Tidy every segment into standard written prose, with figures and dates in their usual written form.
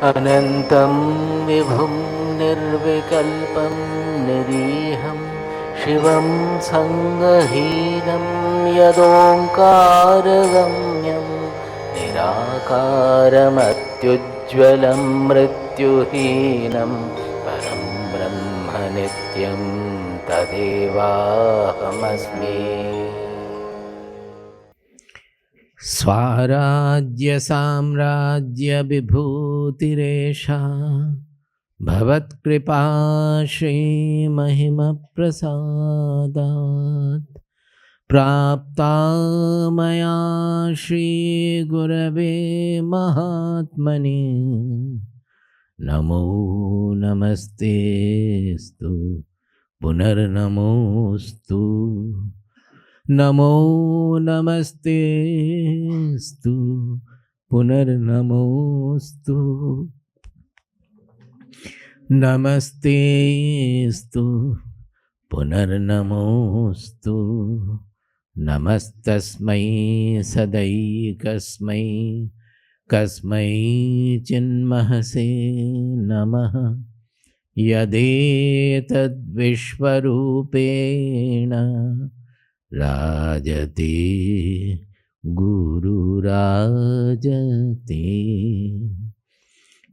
अनन्तं विभुं निर्विकल्पं निरीहं शिवं सङ्गहीनं यदोङ्कारगम्यं निराकारमत्युज्ज्वलं मृत्युहीनं परं ब्रह्म नित्यं तदेवाहमस्मि। स्वाराज्य साम्राज्य विभूतिरेषा भवत्कृपा श्रीमहिमप्रसादात् प्राप्ता मया श्रीगुरवे महात्मने। नमो नमस्तेस्तु पुनर्नमोस्तु। नमो नमस्तेस्तु पुनर्नमोस्तु। नमस्तेस्तु पुनर्नमोस्तु। नमस्तस्मै सदैकस्मै कस्मै चिन्महसे नमः। यदेतद्विश्वरूपेण राजते गुरुराजते।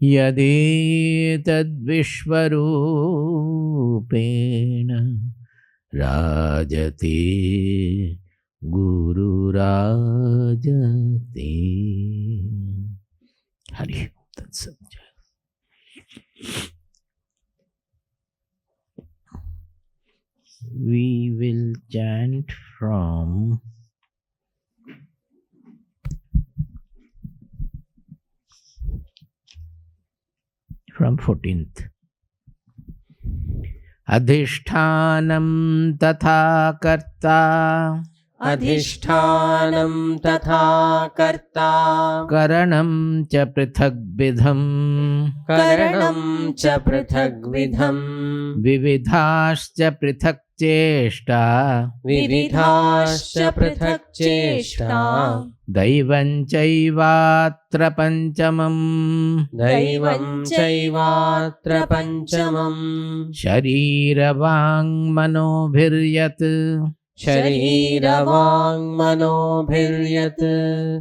यदेतद्विश्वरूपेण राजते गुरुराजते। हरि तत्सत्। We will chant from 14th. Adhishtanam tatha karta, अधिष्ठानं तथा कर्ता, karanam cha prithagvidham, करणं च पृथग्विधम्, vividhascha prithak चेष्टा, विविधाश्च पृथक् चेष्टा, दैवं चैवात्र पंचमम्, दैवं चैवात्र पञ्चमम्, शरीरवाङ्मनोभिर्यत्, शरीरवाङ्मनोभिर्यत्,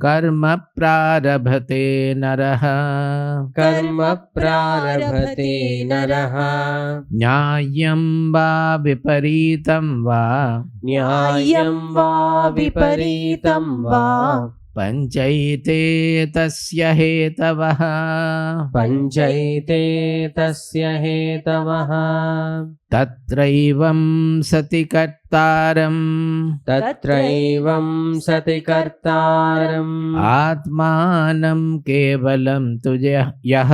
कर्म प्रारभते नरः, कर्म प्रारभते नरः, न्याय्यं वा विपरीतं वा, न्याय्यं वा विपरीतं वा, पञ्चैते तस्य हेतवः, पञ्चैते तस्य हेतवः, तत्रैवं सति कर्तारम्, तत्रैवं सति कर्तारम्, आत्मानं केवलं तु यः,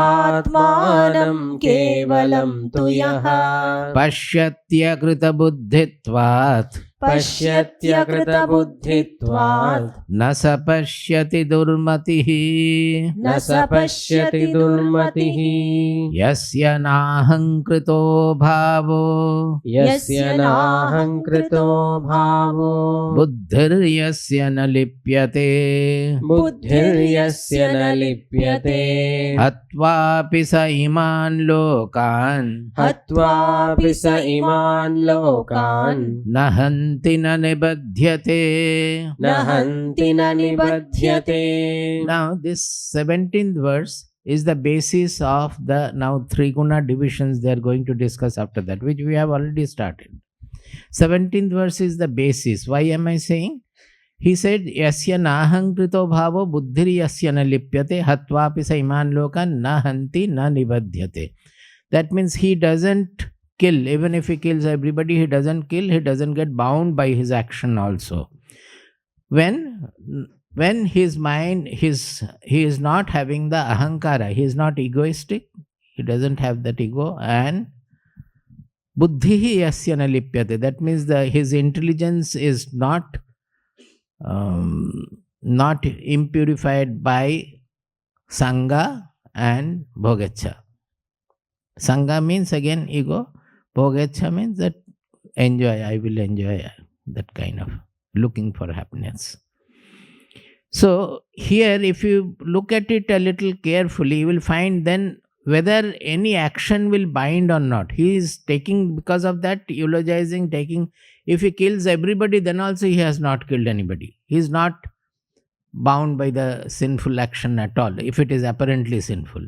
आत्मानं केवलं तु यः, पश्यत्यकृतबुद्धित्वात्, पश्यत्यकृतबुद्धित्वात्, न स पश्यति दुर्मतिः, न स पश्यति दुर्मतिः, यस्य नाहङ्कृतो भावो, यस्य नाहङ्कृतो भावो, बुद्धिर्यस्य न लिप्यते, बुद्धिर्यस्य न लिप्यते, हत्वापि स इमान् लोकान्, हत्वापि स इमान् लोकान्, न हन्ति न निबध्यते। न हन्ति न निबध्यते. Now this 17th verse is the basis of the now three guna divisions they are going to discuss after that, which we have already started. 17th verse is the basis. Why am I saying? He said, Yasya nahankrito bhavo buddhir yasya na lipyate hatvapi sa iman lokan na hanti na nibadhyate. That means he doesn't kill. Even if he kills everybody, he doesn't kill. He doesn't get bound by his action also. When his mind, he is not having the ahankara, he is not egoistic, he doesn't have that ego, and buddhihi yasya na lipyate. That means his intelligence is not impurified by sangha and bhogecha. Sangha means again ego, bhogecha means that enjoy, I will enjoy, that kind of looking for happiness. So here, if you look at it a little carefully, you will find then whether any action will bind or not. He is taking, because of that, eulogizing, taking. If he kills everybody, then also he has not killed anybody. He is not bound by the sinful action at all, if it is apparently sinful.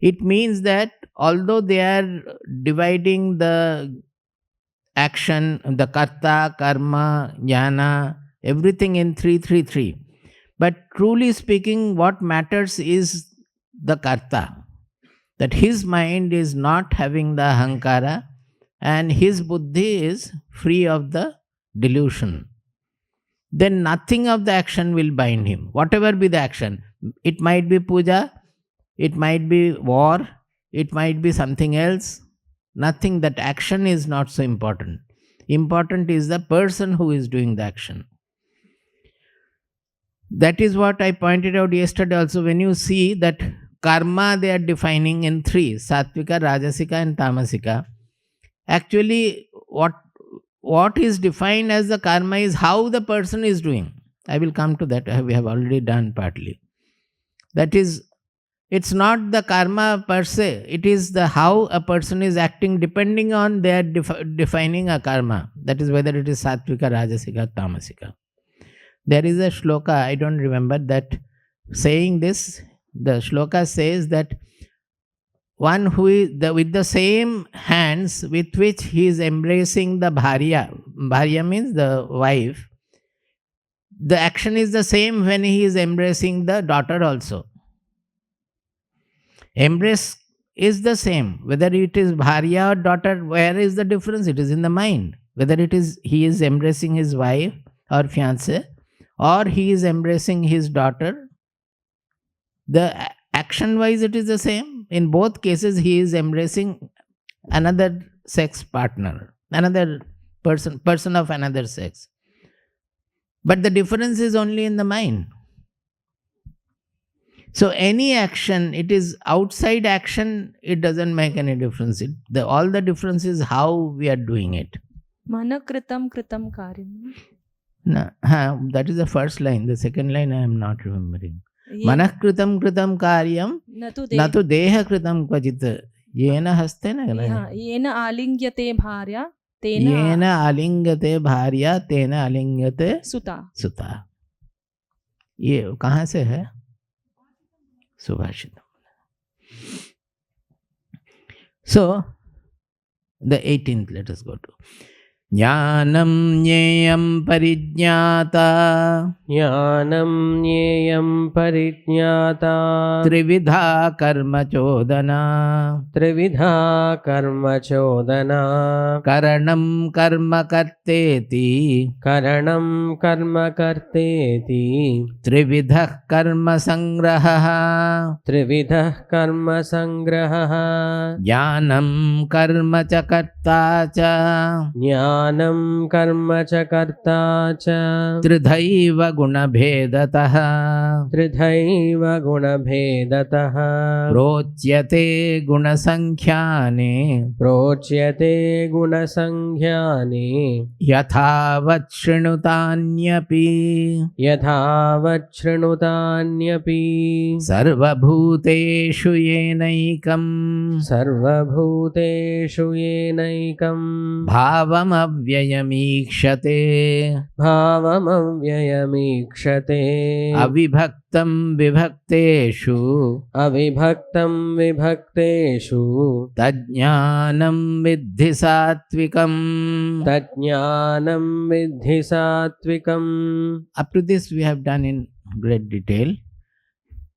It means that although they are dividing the action, the karta, karma, jnana, everything in 333, but truly speaking, what matters is the karta, that his mind is not having the ahankara and his buddhi is free of the delusion. Then nothing of the action will bind him, whatever be the action. It might be puja, it might be war, it might be something else. Nothing, that action is not so important. Important is the person who is doing the action. That is what I pointed out yesterday also. When you see that karma they are defining in three: Sattvika, Rajasika and Tamasika. Actually, what is defined as the karma is how the person is doing. I will come to that. We have already done partly. That is, it's not the karma per se. It is the how a person is acting depending on their defining a karma. That is whether it is Sattvika, Rajasika, Tamasika. There is a shloka, I don't remember, that saying this, the shloka says that one who is with the same hands with which he is embracing the bharya means the wife, the action is the same when he is embracing the daughter also. Embrace is the same, whether it is bharya or daughter. Where is the difference? It is in the mind. Whether it is he is embracing his wife or fiancé, or he is embracing his daughter, the action wise it is the same. In both cases he is embracing another sex partner, another person of another sex, but the difference is only in the mind. So any action, it is outside action, it doesn't make any difference. All the difference is how we are doing it. Mana kritam kritam karyam. No, that is the first line. The second line I am not remembering. Manah kritam kritam karyam natu deha kritam kvajit yena hastena. Yena alingyate bharya yena alingyate bharya tena alingyate suta. ये कहाँ से है? सुभाषित. So the 18th, let us go to Jnanam jneyam parijñāta Jnanam jneyam parijñāta trividha karma chodana karanam karma karteti trividha karma sangraha jnanam karma cha karta cha Jnanam karma cha karta cha tridhaiva guna bhedatah prochyate guna sankhyane yathavat shrunutānyapi sarvabhūteshu yenaikam bhavam avyayamīkṣate avibhaktam vibhakteshu tajñānam viddhi sattvikam. Up to this we have done in great detail.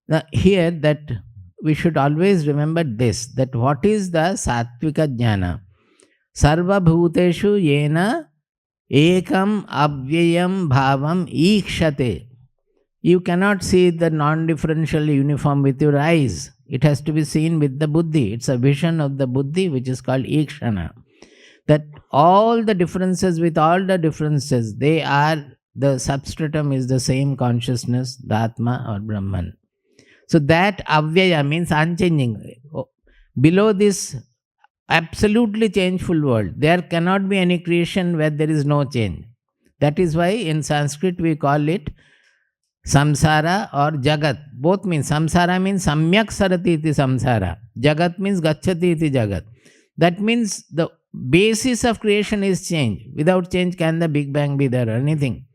Now here, that we should always remember this, that what is the Sattvika Jnana? Sarva bhuteshu yena ekam avyayam bhavam ikshate. You cannot see the non-differential uniform with your eyes. It has to be seen with the buddhi. It's a vision of the buddhi which is called ikshana. That all the differences with all the differences, they are, the substratum is the same consciousness, the Atma or Brahman. So that avyaya means unchanging. Below this absolutely changeful world, there cannot be any creation where there is no change. That is why in Sanskrit we call it Samsara or Jagat. Both mean samsara means samyak sarati iti samsara. Jagat means gacchati iti jagat. That means the basis of creation is change. Without change, can the Big Bang be there or anything?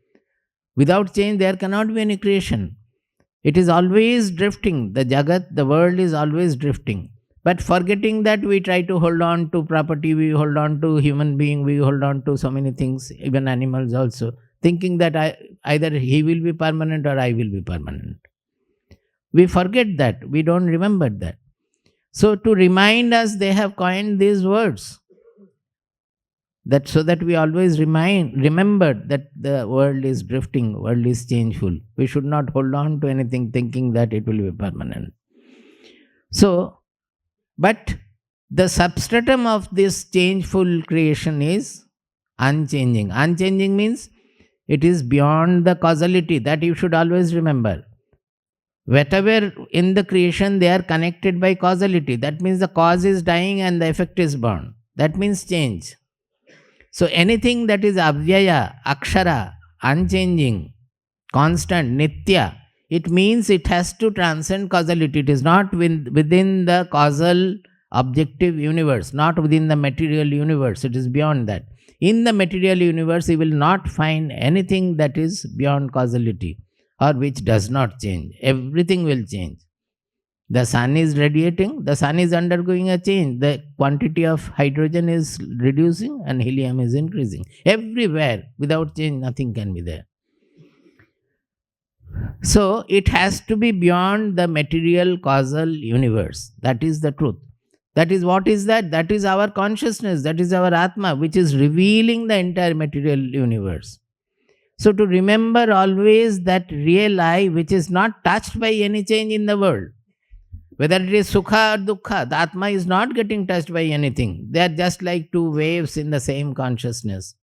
Without change, there cannot be any creation. It is always drifting. The Jagat, the world is always drifting. But forgetting that, we try to hold on to property, we hold on to human being, we hold on to so many things, even animals also, thinking that either he will be permanent or I will be permanent. We forget that. We don't remember that. So to remind us, they have coined these words. That so that we always remember that the world is drifting, world is changeful. We should not hold on to anything thinking that it will be permanent. So, but the substratum of this changeful creation is unchanging. Unchanging means it is beyond the causality. That you should always remember. Whatever in the creation, they are connected by causality. That means the cause is dying and the effect is born. That means change. So anything that is avyaya, akshara, unchanging, constant, nitya, it means it has to transcend causality. It is not within the causal objective universe, not within the material universe. It is beyond that. In the material universe, you will not find anything that is beyond causality or which does not change. Everything will change. The sun is radiating, the sun is undergoing a change. The quantity of hydrogen is reducing and helium is increasing. Everywhere, without change, nothing can be there. So, it has to be beyond the material causal universe. That is the truth. That is what is that? That is our consciousness, that is our Atma, which is revealing the entire material universe. So, to remember always that real I, which is not touched by any change in the world. Whether it is Sukha or Dukkha, the Atma is not getting touched by anything. They are just like two waves in the same consciousness.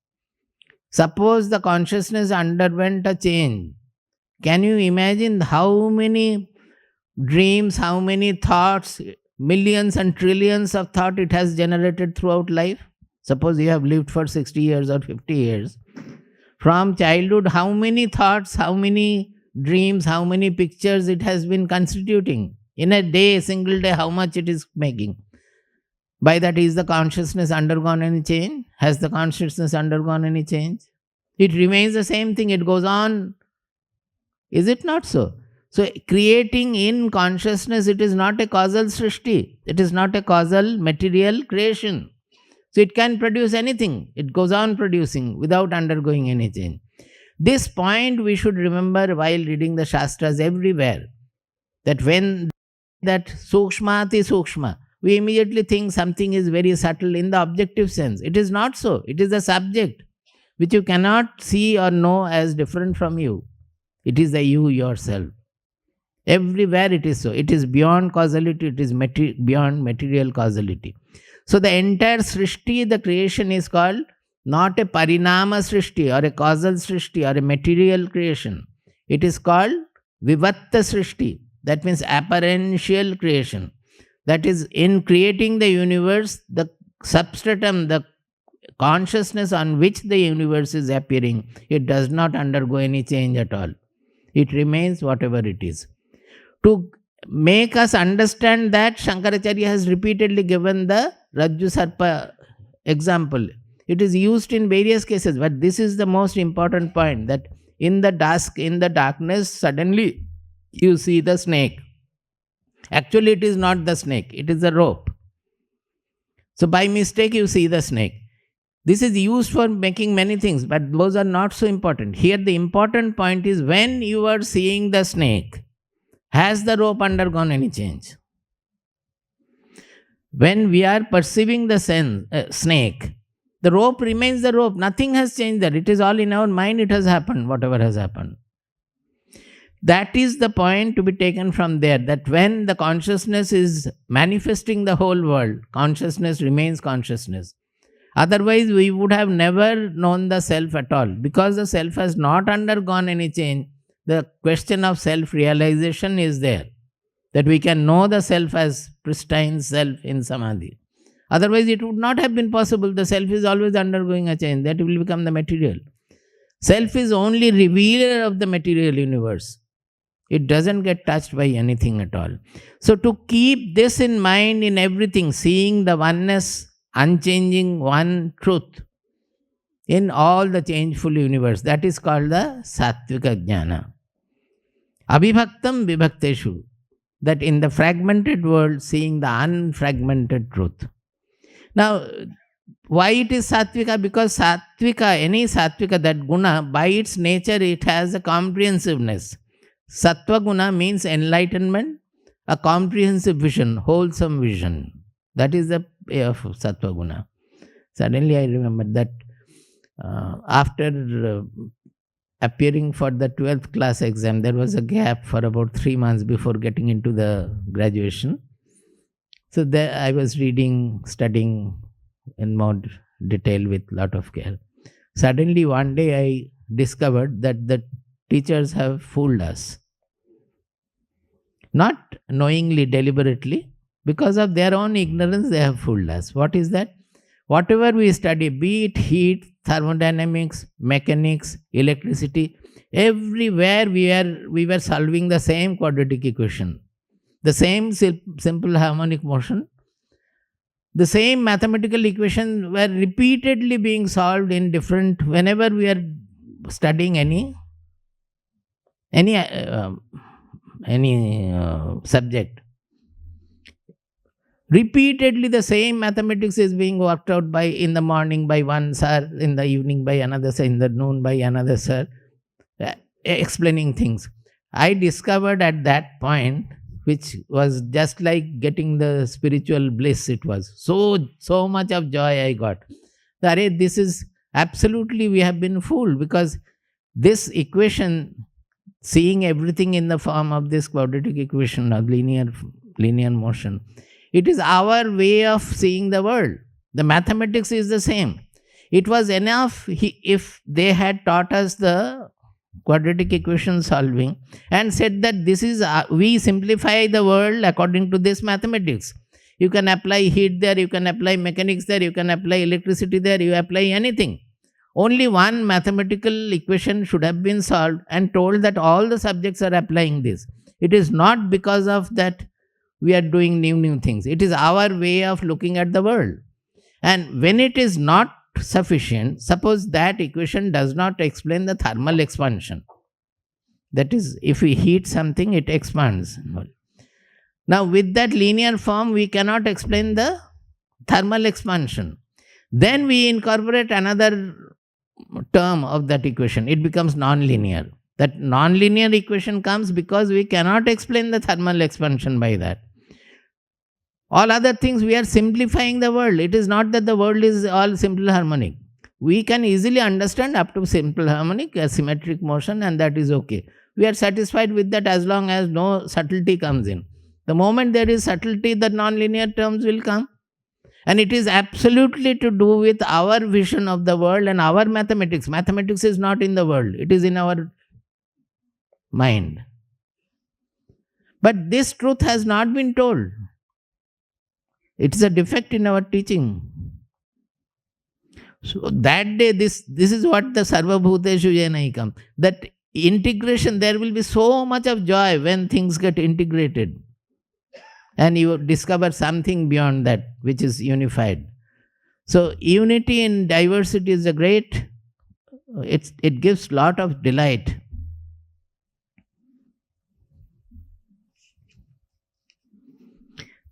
Suppose the consciousness underwent a change. Can you imagine how many dreams, how many thoughts, millions and trillions of thought it has generated throughout life? Suppose you have lived for 60 years or 50 years. From childhood, how many thoughts, how many dreams, how many pictures it has been constituting? In a day, a single day, how much it is making? By that, is the consciousness undergone any change? Has the consciousness undergone any change? It remains the same thing, it goes on. Is it not so? So, creating in consciousness, it is not a causal srishti. It is not a causal material creation. So, it can produce anything. It goes on producing without undergoing any change. This point we should remember while reading the Shastras everywhere. That when that sukshmati sukshma, we immediately think something is very subtle in the objective sense. It is not so. It is the subject which you cannot see or know as different from you. It is the you yourself. Everywhere it is so. It is beyond causality. It is beyond material causality. So the entire srishti, the creation is called not a parinama srishti or a causal srishti or a material creation. It is called vivatta srishti. That means apparential creation. That is, in creating the universe, the substratum, the consciousness on which the universe is appearing, it does not undergo any change at all. It remains whatever it is. To make us understand that, Shankaracharya has repeatedly given the Rajju Sarpa example. It is used in various cases, but this is the most important point, that in the dusk, in the darkness, suddenly you see the snake. Actually, it is not the snake, it is the rope. So by mistake, you see the snake. This is used for making many things, but those are not so important. Here the important point is, when you are seeing the snake, has the rope undergone any change? When we are perceiving the snake, the rope remains the rope. Nothing has changed there. It is all in our mind. It has happened, whatever has happened. That is the point to be taken from there, that when the consciousness is manifesting the whole world, consciousness remains consciousness. Otherwise, we would have never known the self at all. Because the self has not undergone any change, the question of self-realization is there. That we can know the self as pristine self in samadhi. Otherwise, it would not have been possible. The self is always undergoing a change. That will become the material. Self is only revealer of the material universe. It doesn't get touched by anything at all. So to keep this in mind in everything, seeing the oneness, unchanging one truth in all the changeful universe, that is called the Sattvika Jnana. Abhibhaktam vibhakteshu, that in the fragmented world, seeing the unfragmented truth. Now, why it is Sattvika? Because Sattvika, any Sattvika, that guna, by its nature, it has a comprehensiveness. Sattva guna means enlightenment, a comprehensive vision, wholesome vision. That is the way of Sattva guna. Suddenly I remember that after appearing for the 12th class exam, there was a gap for about 3 months before getting into the graduation. So there I was reading, studying in more detail with lot of care. Suddenly one day I discovered that the teachers have fooled us. Not knowingly, deliberately, because of their own ignorance they have fooled us. What is that? Whatever we study, be it heat, thermodynamics, mechanics, electricity, everywhere we were solving the same quadratic equation, the same simple harmonic motion, the same mathematical equation were repeatedly being solved in different, whenever we are studying any subject. Repeatedly the same mathematics is being worked out by in the morning by one sir, in the evening by another sir, in the noon by another sir, explaining things. I discovered at that point, which was just like getting the spiritual bliss, it was. So much of joy I got. That this is absolutely, we have been fooled, because this equation, seeing everything in the form of this quadratic equation of linear motion, it is our way of seeing the world. The mathematics is the same. It was enough if they had taught us the quadratic equation solving and said that this is, we simplify the world according to this mathematics. You can apply heat there, you can apply mechanics there, you can apply electricity there, you apply anything. Only one mathematical equation should have been solved and told that all the subjects are applying this. It is not because of that we are doing new things. It is our way of looking at the world. And when it is not sufficient, suppose that equation does not explain the thermal expansion. That is, if we heat something, it expands. Now, with that linear form, we cannot explain the thermal expansion. Then we incorporate another term of that equation. It becomes non-linear. That non-linear equation comes because we cannot explain the thermal expansion by that. All other things, we are simplifying the world. It is not that the world is all simple harmonic. We can easily understand up to simple harmonic, a symmetric motion, and that is okay. We are satisfied with that as long as no subtlety comes in. The moment there is subtlety, the non-linear terms will come. And it is absolutely to do with our vision of the world and our mathematics. Mathematics is not in the world. It is in our mind. But this truth has not been told. It is a defect in our teaching. So that day, this is what the Sarva Bhuteshu Jainaikam. That integration, there will be so much of joy when things get integrated. And you discover something beyond that, which is unified. So unity in diversity is a great, it gives lot of delight.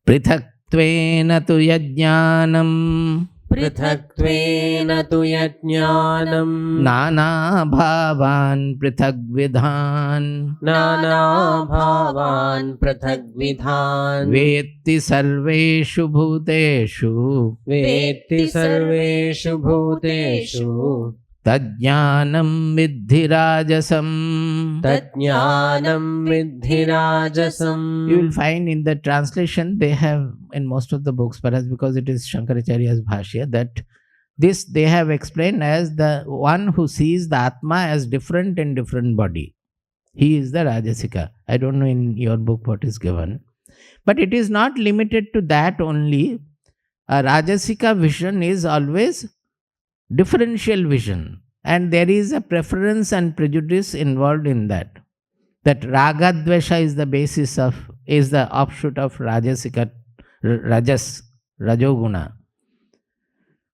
Prithaktveena tu yajnanam पृथक्त्वेन तु यज्ञानम् nana bhavan prithagvidhan नानाभावान् पृथग्विधान् vetti sarveshu bhuteshu वेत्ति सर्वेषु भूतेषु tajnanam viddhi rajasam. तज्ज्ञानं विद्धि राजसम्. You will find in the translation, they have in most of the books, perhaps because it is Shankaracharya's Bhashya, that this they have explained as the one who sees the Atma as different in different body. He is the Rajasika. I don't know in your book what is given. But it is not limited to that only. A Rajasika vision is always differential vision. And there is a preference and prejudice involved in that. That raga dvesha is the basis of, is the offshoot of rajasika, rajoguna.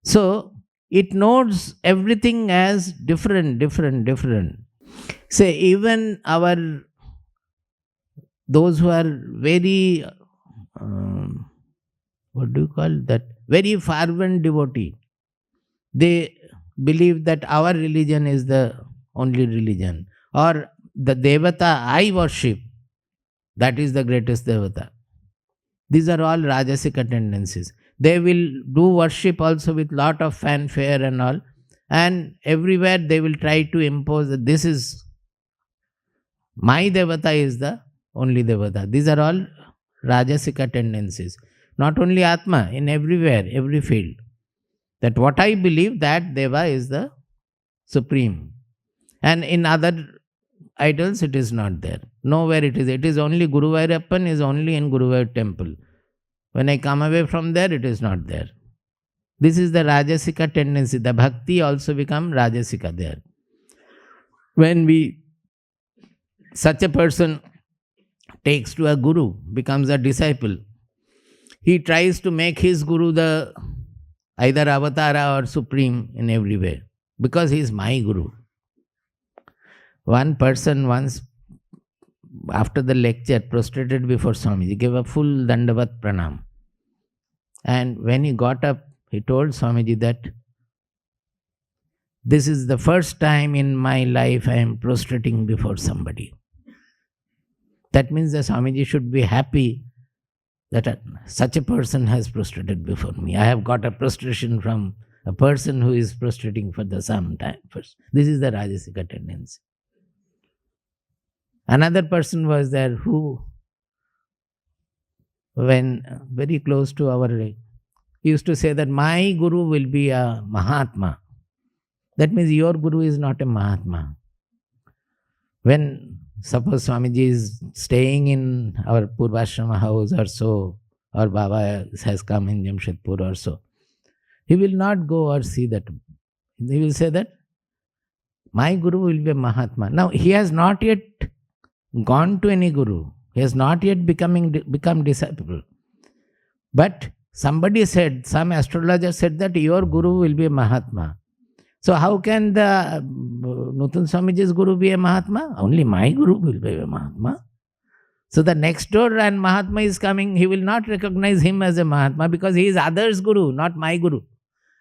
So it notes everything as different, different, different. Say even those who are very, what do you call that? Very fervent devotee. They believe that our religion is the only religion, or the devata I worship, that is the greatest devata. These are all rajasika tendencies. They will do worship also with lot of fanfare and all, and everywhere they will try to impose that this is my devata, is the only devata. These are all rajasika tendencies. Not only Atma, in everywhere, every field. That what I believe, that Deva is the supreme. And in other idols, it is not there. Nowhere it is. It is only Guruvairappan is only in Guruvair temple. When I come away from there, it is not there. This is the Rajasika tendency. The bhakti also become Rajasika there. When such a person takes to a guru, becomes a disciple, he tries to make his guru the either avatara or supreme in every way, because he is my guru. One person once, after the lecture, prostrated before Swamiji, gave a full dandavat pranam. And when he got up, he told Swamiji that this is the first time in my life I am prostrating before somebody. That means the Swamiji should be happy that such a person has prostrated before me. I have got a prostration from a person who is prostrating for the some time first. This is the Rajasika tendency. Another person was there who, when very close to our he used to say that my guru will be a Mahatma. That means your guru is not a Mahatma. When suppose Swamiji is staying in our Purvashrama house or so, or Baba has come in Jamshedpur or so, he will not go or see that. He will say that my guru will be a Mahatma. Now he has not yet gone to any guru. He has not yet become disciple. But somebody said, some astrologer said that your guru will be a Mahatma. So how can the Nutun Swamiji's guru be a Mahatma? Only my guru will be a Mahatma. So the next door and Mahatma is coming, he will not recognize him as a Mahatma because he is others' guru, not my guru.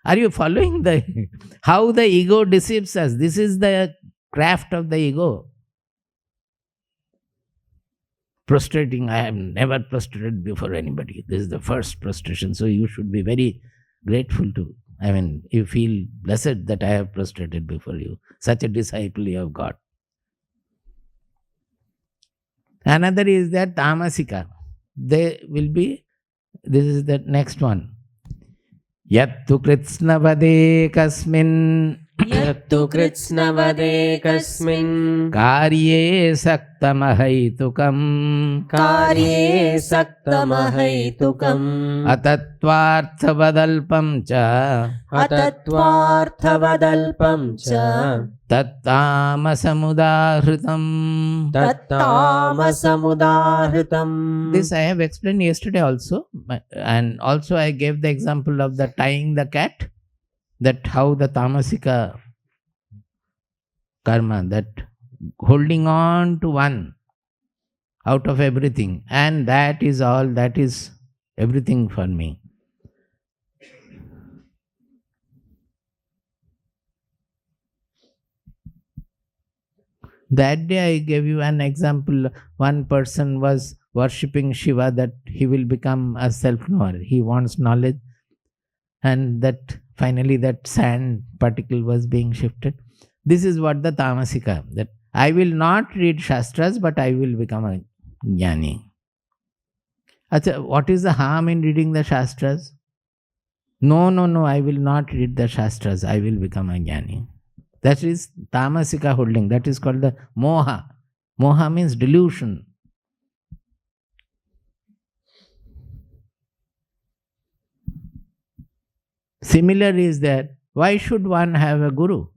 Are you following how the ego deceives us? This is the craft of the ego. Prostrating, I have never prostrated before anybody. This is the first prostration. So you should be very grateful to. You feel blessed that I have prostrated before you. Such a disciple you have got. Another is that tamasika. They will be, this is the next one. Yattu kritsnavade kasmin यत्तु कृत्स्नवदेकस्मिन् कार्ये सक्तमहैतुकम् कार्ये सक्तमहैतुकम् अतत्त्वार्थवदल्पं च अतत्त्वार्थवदल्पं च तत्तामसमुदाहृतम्. तत्तामसमुदाहृतम्. This I have explained yesterday also, and also I gave the example of the tying the cat, that how the tamasika karma, that holding on to one out of everything, and that is all, that is everything for me. That day I gave you an example. One person was worshipping Shiva that he will become a self-knower. He wants knowledge, and that finally that sand particle was being shifted. This is what the tamasika, that I will not read Shastras, but I will become a jnani. Achha, what is the harm in reading the Shastras? No, I will not read the Shastras, I will become a jnani. That is tamasika holding. That is called the moha. Moha means delusion. Similar is that, why should one have a guru?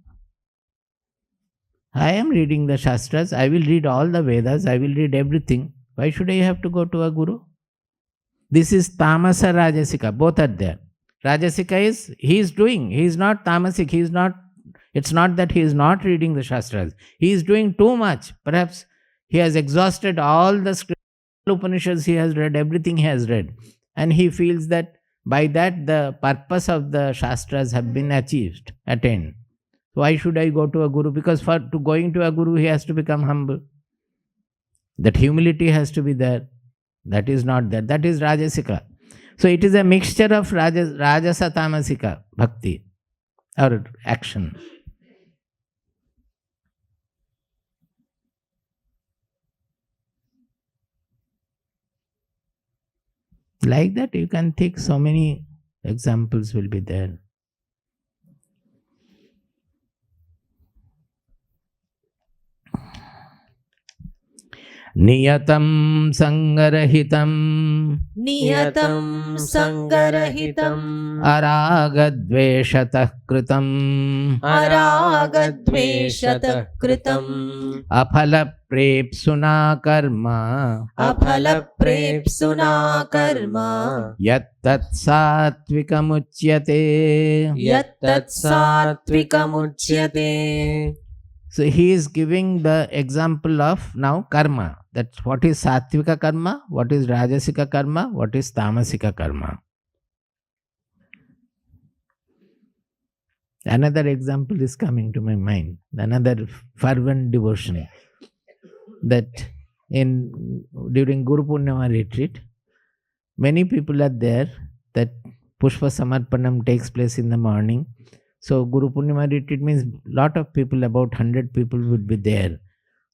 I am reading the Shastras, I will read all the Vedas, I will read everything. Why should I have to go to a guru? This is tamasa rajasika, both are there. Rajasika is, he is doing, he is not tamasic, he is not, it's not that he is not reading the Shastras. He is doing too much. Perhaps he has exhausted all the Upanishads, he has read, everything he has read. And he feels that by that the purpose of the Shastras have been attained. Why should I go to a guru? Because for to going to a guru, he has to become humble. That humility has to be there. That is not there. That is Rajasika. So it is a mixture of Rajasa Tamasika bhakti or action. Like that, you can take so many examples will be there. नियतं संगरहितं नियतं संगरहितं अरागद्वेषतः कृतम् अरागद्वेषतः कृतम् अफलप्रेप्सुना कर्म अफलप्रेप्सुना कर्म यत्तत् सात्विकमुच्यते. यत्तत् सात्विकमुच्यते. So he is giving the example of now karma. That's what is Sattvika karma, what is Rajasika karma, what is Tamasika karma. Another example is coming to my mind. Another fervent devotion that during Guru Purnima retreat, many people are there. That Pushpa Samarpanam takes place in the morning. So Guru Purnima retreat means lot of people, about 100 people would be there.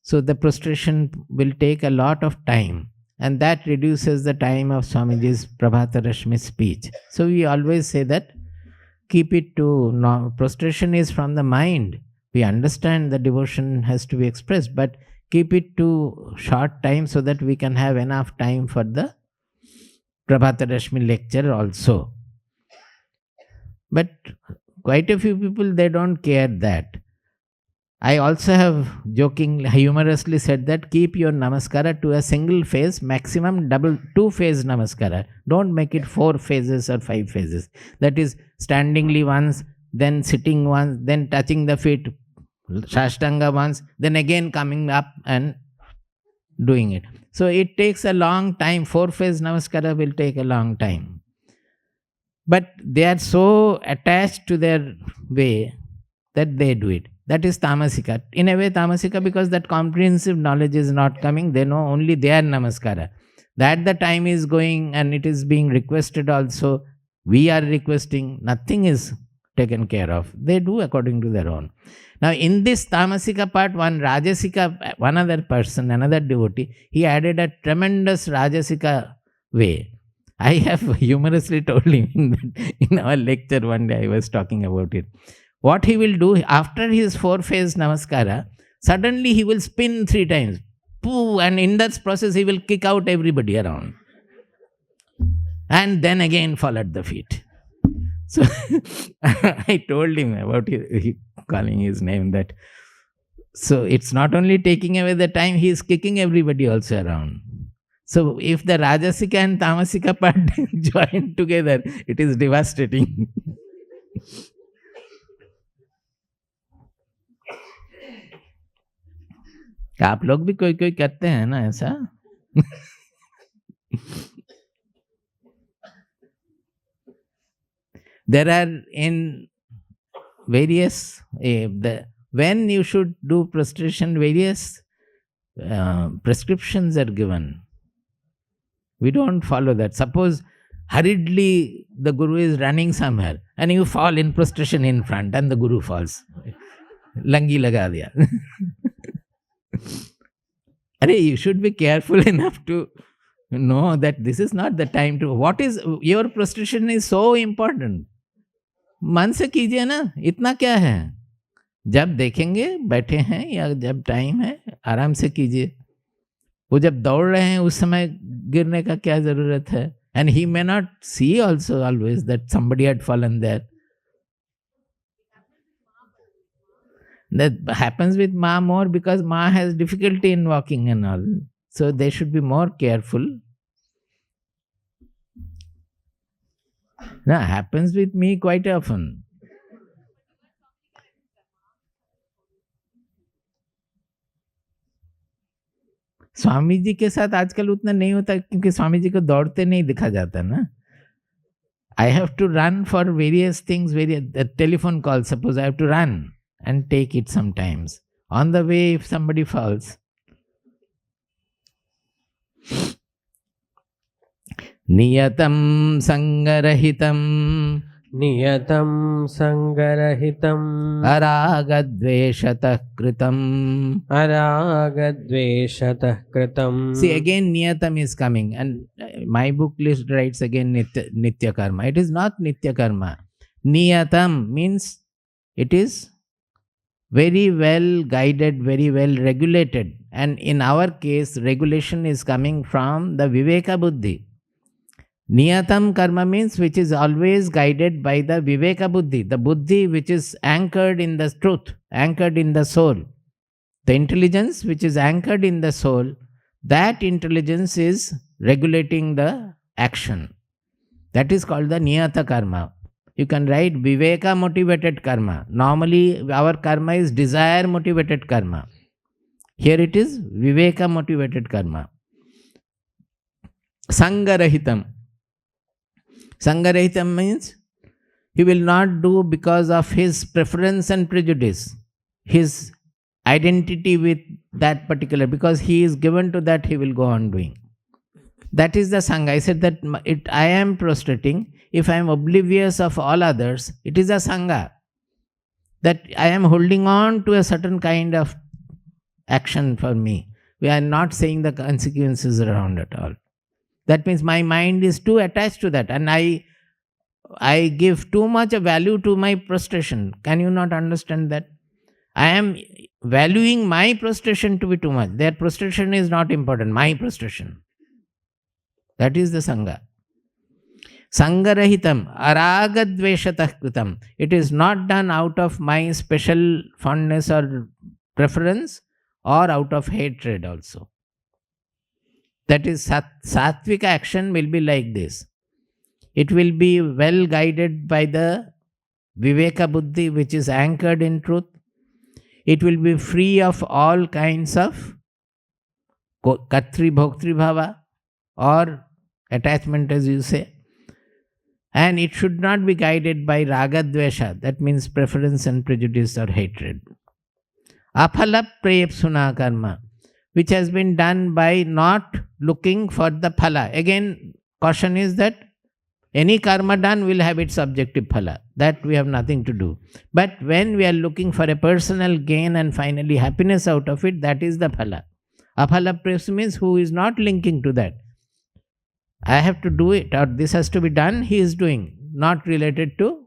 So the prostration will take a lot of time, and that reduces the time of Swamiji's Prabhata Rashmi speech. So we always say that keep it to prostration is from the mind. We understand the devotion has to be expressed, but keep it to short time so that we can have enough time for the Prabhata Rashmi lecture also. But quite a few people, they don't care that. I also have humorously said that keep your namaskara to a single phase, maximum 2 phase namaskara. Don't make it 4 phases or 5 phases. That is standingly once, then sitting once, then touching the feet, Shashtanga once, then again coming up and doing it. So it takes a long time. 4 phase namaskara will take a long time. But they are so attached to their way that they do it. That is tamasika. In a way tamasika, because that comprehensive knowledge is not coming. They know only their namaskara. That the time is going and it is being requested also. We are requesting. Nothing is taken care of. They do according to their own. Now in this tamasika part, one rajasika, one other person, another devotee, he added a tremendous rajasika way. I have humorously told him that in our lecture one day I was talking about it. What he will do after his 4 phase namaskara, suddenly he will spin 3 times. Pooh, and in that process he will kick out everybody around. And then again fall at the feet. So I told him about calling his name that. So it's not only taking away the time, he is kicking everybody also around. So if the Rajasika and Tamasika part join together, it is devastating. आप लोग भी कोई करते हैं ना ऐसा? There are in various when you should do prostration, various prescriptions are given. We don't follow that. Suppose hurriedly the guru is running somewhere and you fall in prostration in front and the guru falls. Langi laga diya. You should be careful enough to know that this is not the time to. What is your prostration is so important. मन से कीजिए ना, इतना क्या है? जब देखेंगे बैठे हैं या जब टाइम है आराम से कीजिए. वो जब दौड़ रहे हैं उस समय गिरने का क्या जरूरत है? And he may not see also always that somebody had fallen there. That happens with Ma more because Ma has difficulty in walking and all. So they should be more careful. No, happens with me quite often. Swami ji के साथ आजकल उतना नहीं होता क्योंकि स्वामी जी को दौड़ते नहीं दिखा जाता ना. I have to run for various things, the telephone call, suppose I have to run and take it sometimes. On the way, if somebody falls. Niyatam sangarahitam Niyatam sangarahitam aragadveshatah kritam. aragadveshatah kritam. See, again niyatam is coming, and my book list writes again nitya karma. It is not nitya karma. Niyatam means it is very well guided, very well regulated. And in our case, regulation is coming from the Viveka buddhi. Niyatam karma means which is always guided by the Viveka buddhi, the buddhi which is anchored in the truth, anchored in the soul. The intelligence which is anchored in the soul, that intelligence is regulating the action. That is called the niyata karma. You can write Viveka-motivated karma. Normally our karma is desire-motivated karma. Here it is Viveka-motivated karma. Sangarahitam. Sangarahitam means he will not do because of his preference and prejudice, his identity with that particular, because he is given to that, he will go on doing. That is the Sangha. I said that I am prostrating. If I am oblivious of all others, it is a Sangha. That I am holding on to a certain kind of action for me. We are not saying the consequences around at all. That means my mind is too attached to that, and I give too much a value to my prostration. Can you not understand that? I am valuing my prostration to be too much. Their prostration is not important, my prostration. That is the Sangha. Sangarahitam, aragadveshatah kritam. It is not done out of my special fondness or preference or out of hatred also. That is, Sattvika action will be like this. It will be well guided by the Viveka buddhi which is anchored in truth. It will be free of all kinds of Kartri Bhoktri Bhava or attachment, as you say. And it should not be guided by Ragadvesha, that means preference and prejudice or hatred. Aphala prayapsuna karma, which has been done by not looking for the phala. Again, caution is that any karma done will have its objective phala. That we have nothing to do. But when we are looking for a personal gain and finally happiness out of it, that is the phala. Aphala prayapsuna means who is not linking to that. I have to do it, or this has to be done, he is doing. Not related to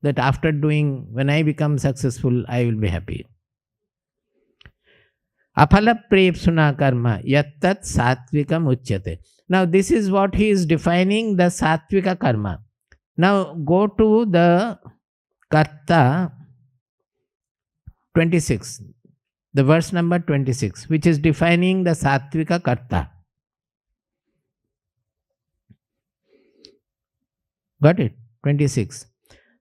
that after doing, when I become successful, I will be happy. Aphala prayapsuna karma yattat satvikam uchyate. Now this is what he is defining, the sattvika karma. Now go to the karta 26, the verse number 26, which is defining the sattvika karta. Got it? 26.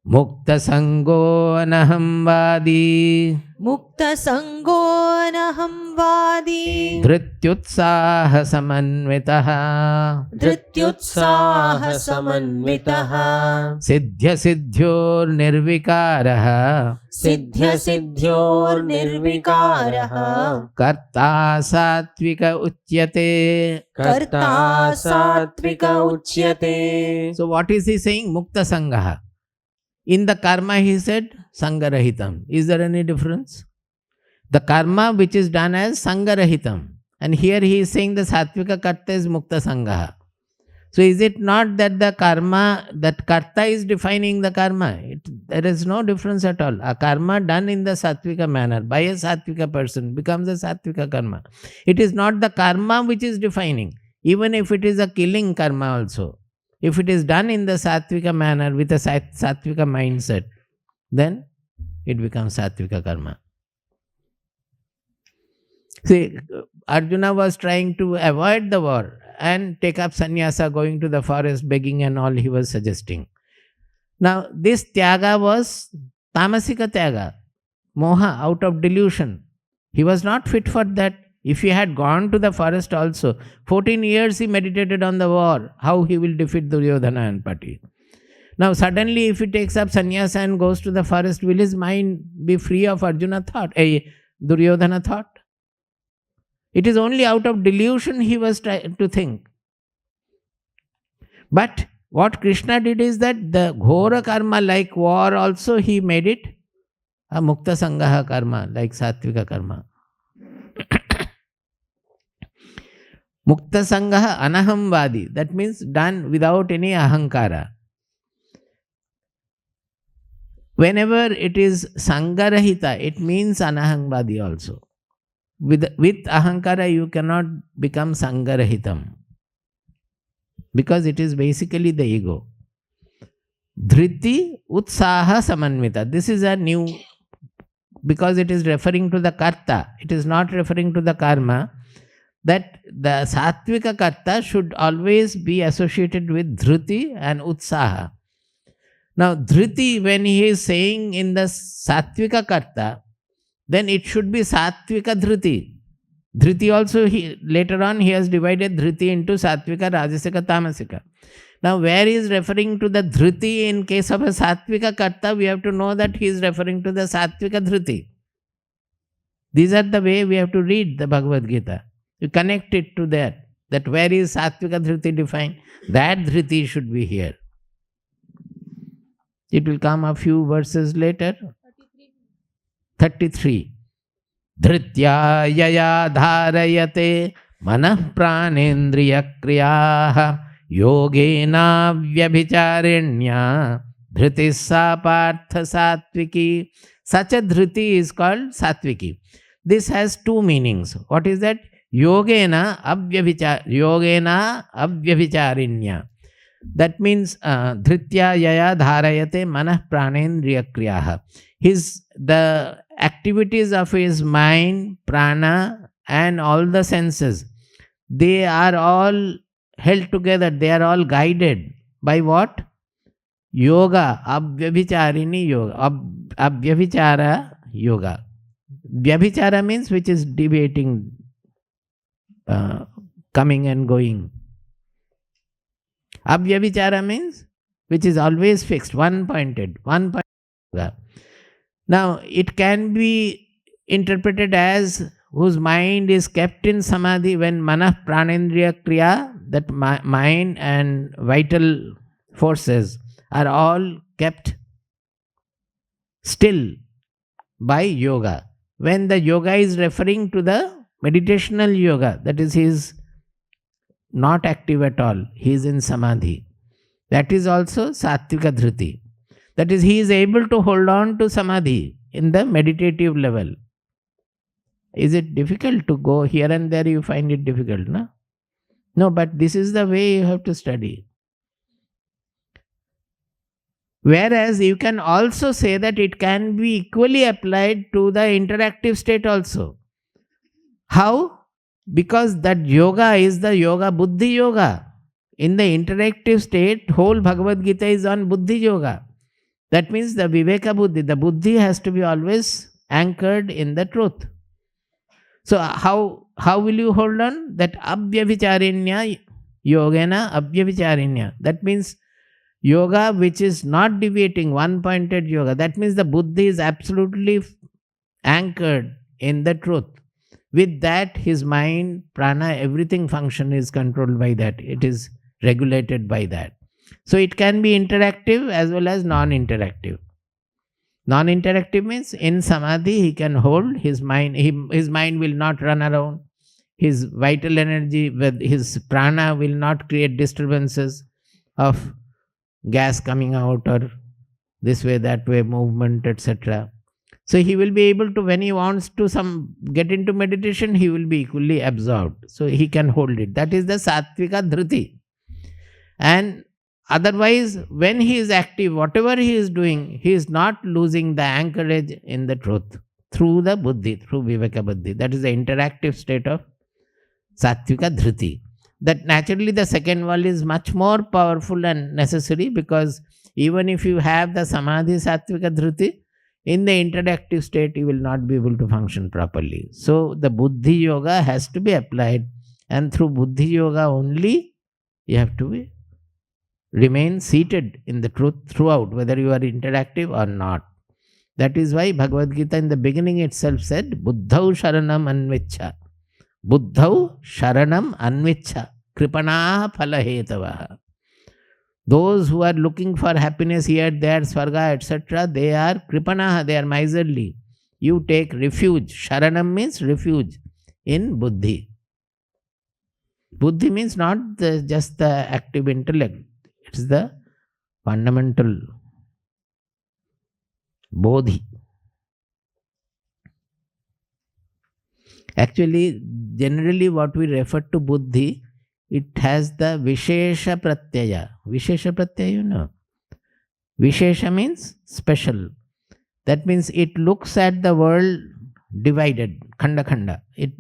Mukta sango anaham vadi. Mukta sango anaham vadi. Dhrityutsaha samanvitaha. Dhrityutsaha samanvitaha. Siddhya siddhyor nirvikaraha. Siddhya siddhyor nirvikaraha. Karta sattvika uchyate. Karta sattvika uchyate. So what is he saying? Mukta sangaha. In the karma he said sangarahitam. Is there any difference? The karma which is done as sangarahitam. And here he is saying the sattvika karta is mukta sangaha. So is it not that the karma, that karta is defining the karma? There is no difference at all. A karma done in the sattvika manner by a sattvika person becomes a sattvika karma. It is not the karma which is defining. Even if it is a killing karma also. If it is done in the sattvika manner with a sattvika mindset, then it becomes sattvika karma. See, Arjuna was trying to avoid the war and take up sannyasa, going to the forest, begging and all he was suggesting. Now, this tyaga was tamasika tyaga, moha, out of delusion. He was not fit for that. If he had gone to the forest also, 14 years he meditated on the war, how he will defeat Duryodhana and Pati. Now, suddenly, if he takes up sannyasa and goes to the forest, will his mind be free of Arjuna thought, Duryodhana thought? It is only out of delusion he was trying to think. But what Krishna did is that the ghora karma, like war, also he made it a mukta sangaha karma, like sattvika karma. Mukta sangaha anahamvadi, that means done without any ahankara. Whenever it is sangarahita, it means anahamvadi also. With ahankara, you cannot become sangarahitam, because it is basically the ego. Dhriti utsaha samanvita. This is a new, because it is referring to the karta. It is not referring to the karma. That the sattvika karta should always be associated with dhriti and utsaha. Now, dhriti, when he is saying in the sattvika karta, then it should be sattvika dhriti. Dhriti also, later on he has divided dhriti into sattvika, rajasika, tamasika. Now, where he is referring to the dhriti in case of a sattvika karta, we have to know that he is referring to the sattvika dhriti. These are the way we have to read the Bhagavad Gita. You connect it to that where is sattvika dhriti defined, that dhriti should be here. It will come a few verses later. 33. Dhritya yaya dharayate manah pranendriya kriyaha yogena vyabhicharinya dhritissa partha sattviki. Such a dhriti is called sattviki. This has two meanings. What is that? Yogena avyabhicharinya. That means dhritya yaya dharayate manah pranendriya kriyaha. The activities of his mind, prana, and all the senses, they are all held together, they are all guided by what? Yoga, avyabhicharini yoga, avyabhichara yoga. Vyabhichara means which is deviating, coming and going. Avyabhichara means which is always fixed, one-pointed yoga. Now, it can be interpreted as whose mind is kept in samadhi when manah pranendriya kriya, that mind and vital forces are all kept still by yoga. When the yoga is referring to the meditational yoga, that is, he is not active at all, he is in samadhi. That is also sattvika dhriti. That is, he is able to hold on to samadhi in the meditative level. Is it difficult to go here and there? You find it difficult, no? No, but this is the way you have to study. Whereas you can also say that it can be equally applied to the interactive state also. How? Because that yoga is the yoga, buddhi yoga. In the interactive state, whole Bhagavad Gita is on buddhi yoga. That means the Viveka buddhi, the buddhi has to be always anchored in the truth. So how will you hold on? That abhyavicarinya yogena abhyavicarinya. That means yoga which is not deviating, one-pointed yoga. That means the buddhi is absolutely anchored in the truth. With that, his mind, prana, everything function is controlled by that. It is regulated by that. So it can be interactive as well as non-interactive. Non-interactive means in samadhi he can hold his mind. His mind will not run around. His vital energy, with his prana, will not create disturbances of gas coming out or this way, that way, movement, etc. So he will be able to, when he wants to get into meditation, he will be equally absorbed. So he can hold it. That is the sattvika dhriti. And otherwise, when he is active, whatever he is doing, he is not losing the anchorage in the truth. through the buddhi, through Viveka buddhi. That is the interactive state of Sattvika Dhriti. That naturally the second world is much more powerful and necessary, because even if you have the Samadhi Sattvika Dhriti, in the interactive state you will not be able to function properly. So the Buddhi Yoga has to be applied, and through Buddhi Yoga only you have to remain seated in the truth throughout, whether you are interactive or not. That is why Bhagavad Gita in the beginning itself said, Buddhau Sharanam Anvicha. Buddhau Sharanam Anvicha. Kripana Phalahetavaha. Those who are looking for happiness here, there, Swarga, etc., they are Kripanaha, they are miserly. You take refuge. Sharanam means refuge in Buddhi. Buddhi means not just the active intellect. It is the fundamental bodhi. Actually, generally what we refer to Buddhi, it has the Vishesha Pratyaya. Vishesha Pratyaya, you know. Vishesha means special. That means it looks at the world divided, khanda khanda. It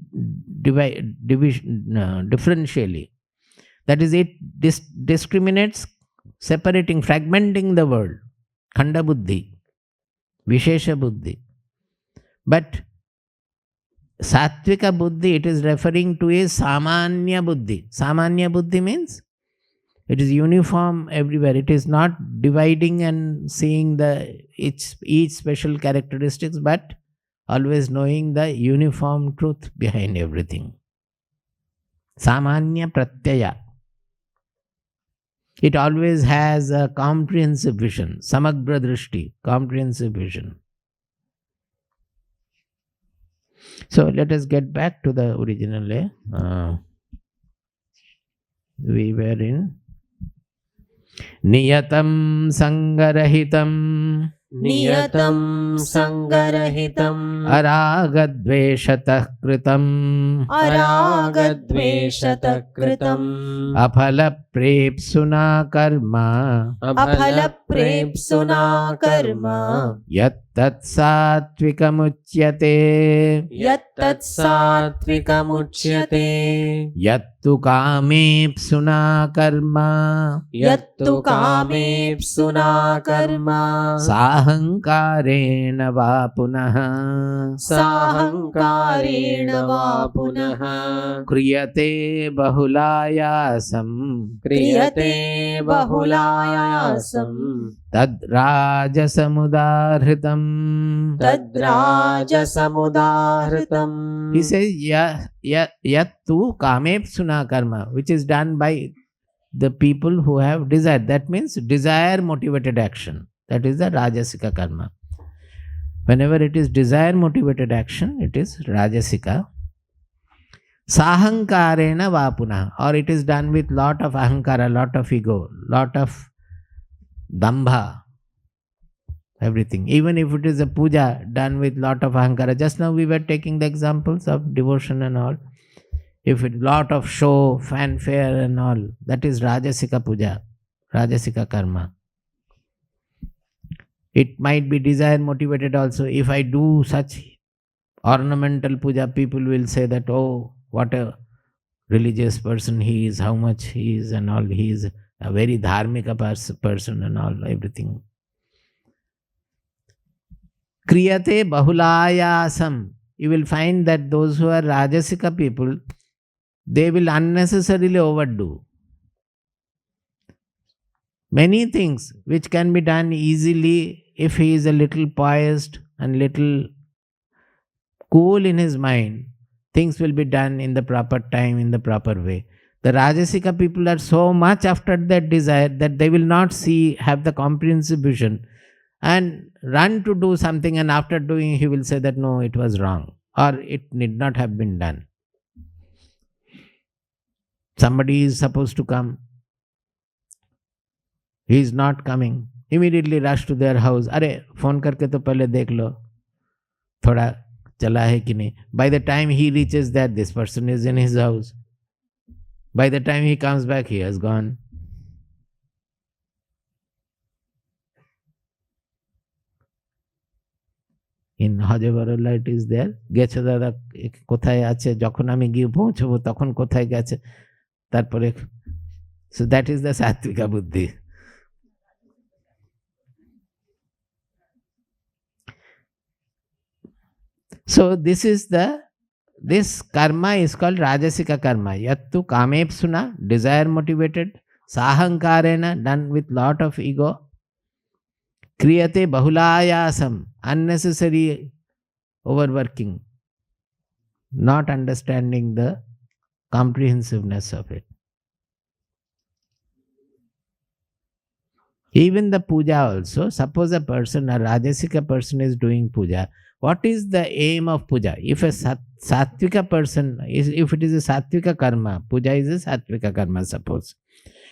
differentially. That is, it discriminates, separating, fragmenting the world. Khanda buddhi, Vishesha buddhi. But Sattvika buddhi, it is referring to a Samanya buddhi. Samanya buddhi means it is uniform everywhere. It is not dividing and seeing each special characteristics, but always knowing the uniform truth behind everything. Samanya pratyaya. It always has a comprehensive vision. Samagra drishti, comprehensive vision. So let us get back to the original. We were in Niyatam Sangarahitam Niyatam Sangarahitam Aragadveshatah Kritam Aragadveshatah Kritam Aphala Prepsuna Karma Aphala Prepsuna Karma Yattat Sattvikamuchyate Yattat Sattvikamuchyate Yattu Kamepsuna Karma Yattu Kamepsuna Karma Sahankarena va punaha Sahankarena va punaha Kriyate bahulayasam Kriyate bahulayasam Tad rajasamudahritam. Tadrajasamudahritam. He says yattu kamepsuna karma, which is done by the people who have desire. That means desire motivated action. That is the Rajasika karma. Whenever it is desire motivated action, it is Rajasika. Sahankarena vapuna, or it is done with lot of ahankara, lot of ego, lot of dambha, everything. Even if it is a puja done with lot of ahankara. Just now we were taking the examples of devotion and all. If it lot of show, fanfare and all, that is Rajasika puja, Rajasika karma. It might be desire motivated also. If I do such ornamental puja, people will say that, oh, what a religious person he is, how much he is and all. He is a very dharmika person and all, everything. Kriyate bahulayasam. You will find that those who are Rajasika people, they will unnecessarily overdo many things which can be done easily if he is a little poised and little cool in his mind. Things will be done in the proper time, in the proper way. The Rajasika people are so much after that desire that they will not have the comprehensive vision and run to do something, and after doing he will say that no, it was wrong or it need not have been done. Somebody is supposed to come. He is not coming. Immediately rush to their house. Arey, phone karke to pehle dekh lo. Thoda chala hai ki nahi. By the time he reaches there, this person is in his house. By the time he comes back, he has gone. In Hajavarola it is there. গেছে দাদা কোথায় আছে, যখন আমি গিয়ে পৌঁছবো তখন কোথায় গেছে, তারপরে so that is the Sattvika buddhi. So this karma is called Rajasika karma. Yattu kamepsuna, desire motivated, sahankarena, done with lot of ego, kriyate bahulayasam, unnecessary overworking, not understanding the comprehensiveness of it. Even the puja also, suppose a person, a Rajasika person is doing puja, what is the aim of puja? If a Sattvika person, if it is a Sattvika karma, puja is a Sattvika karma, suppose.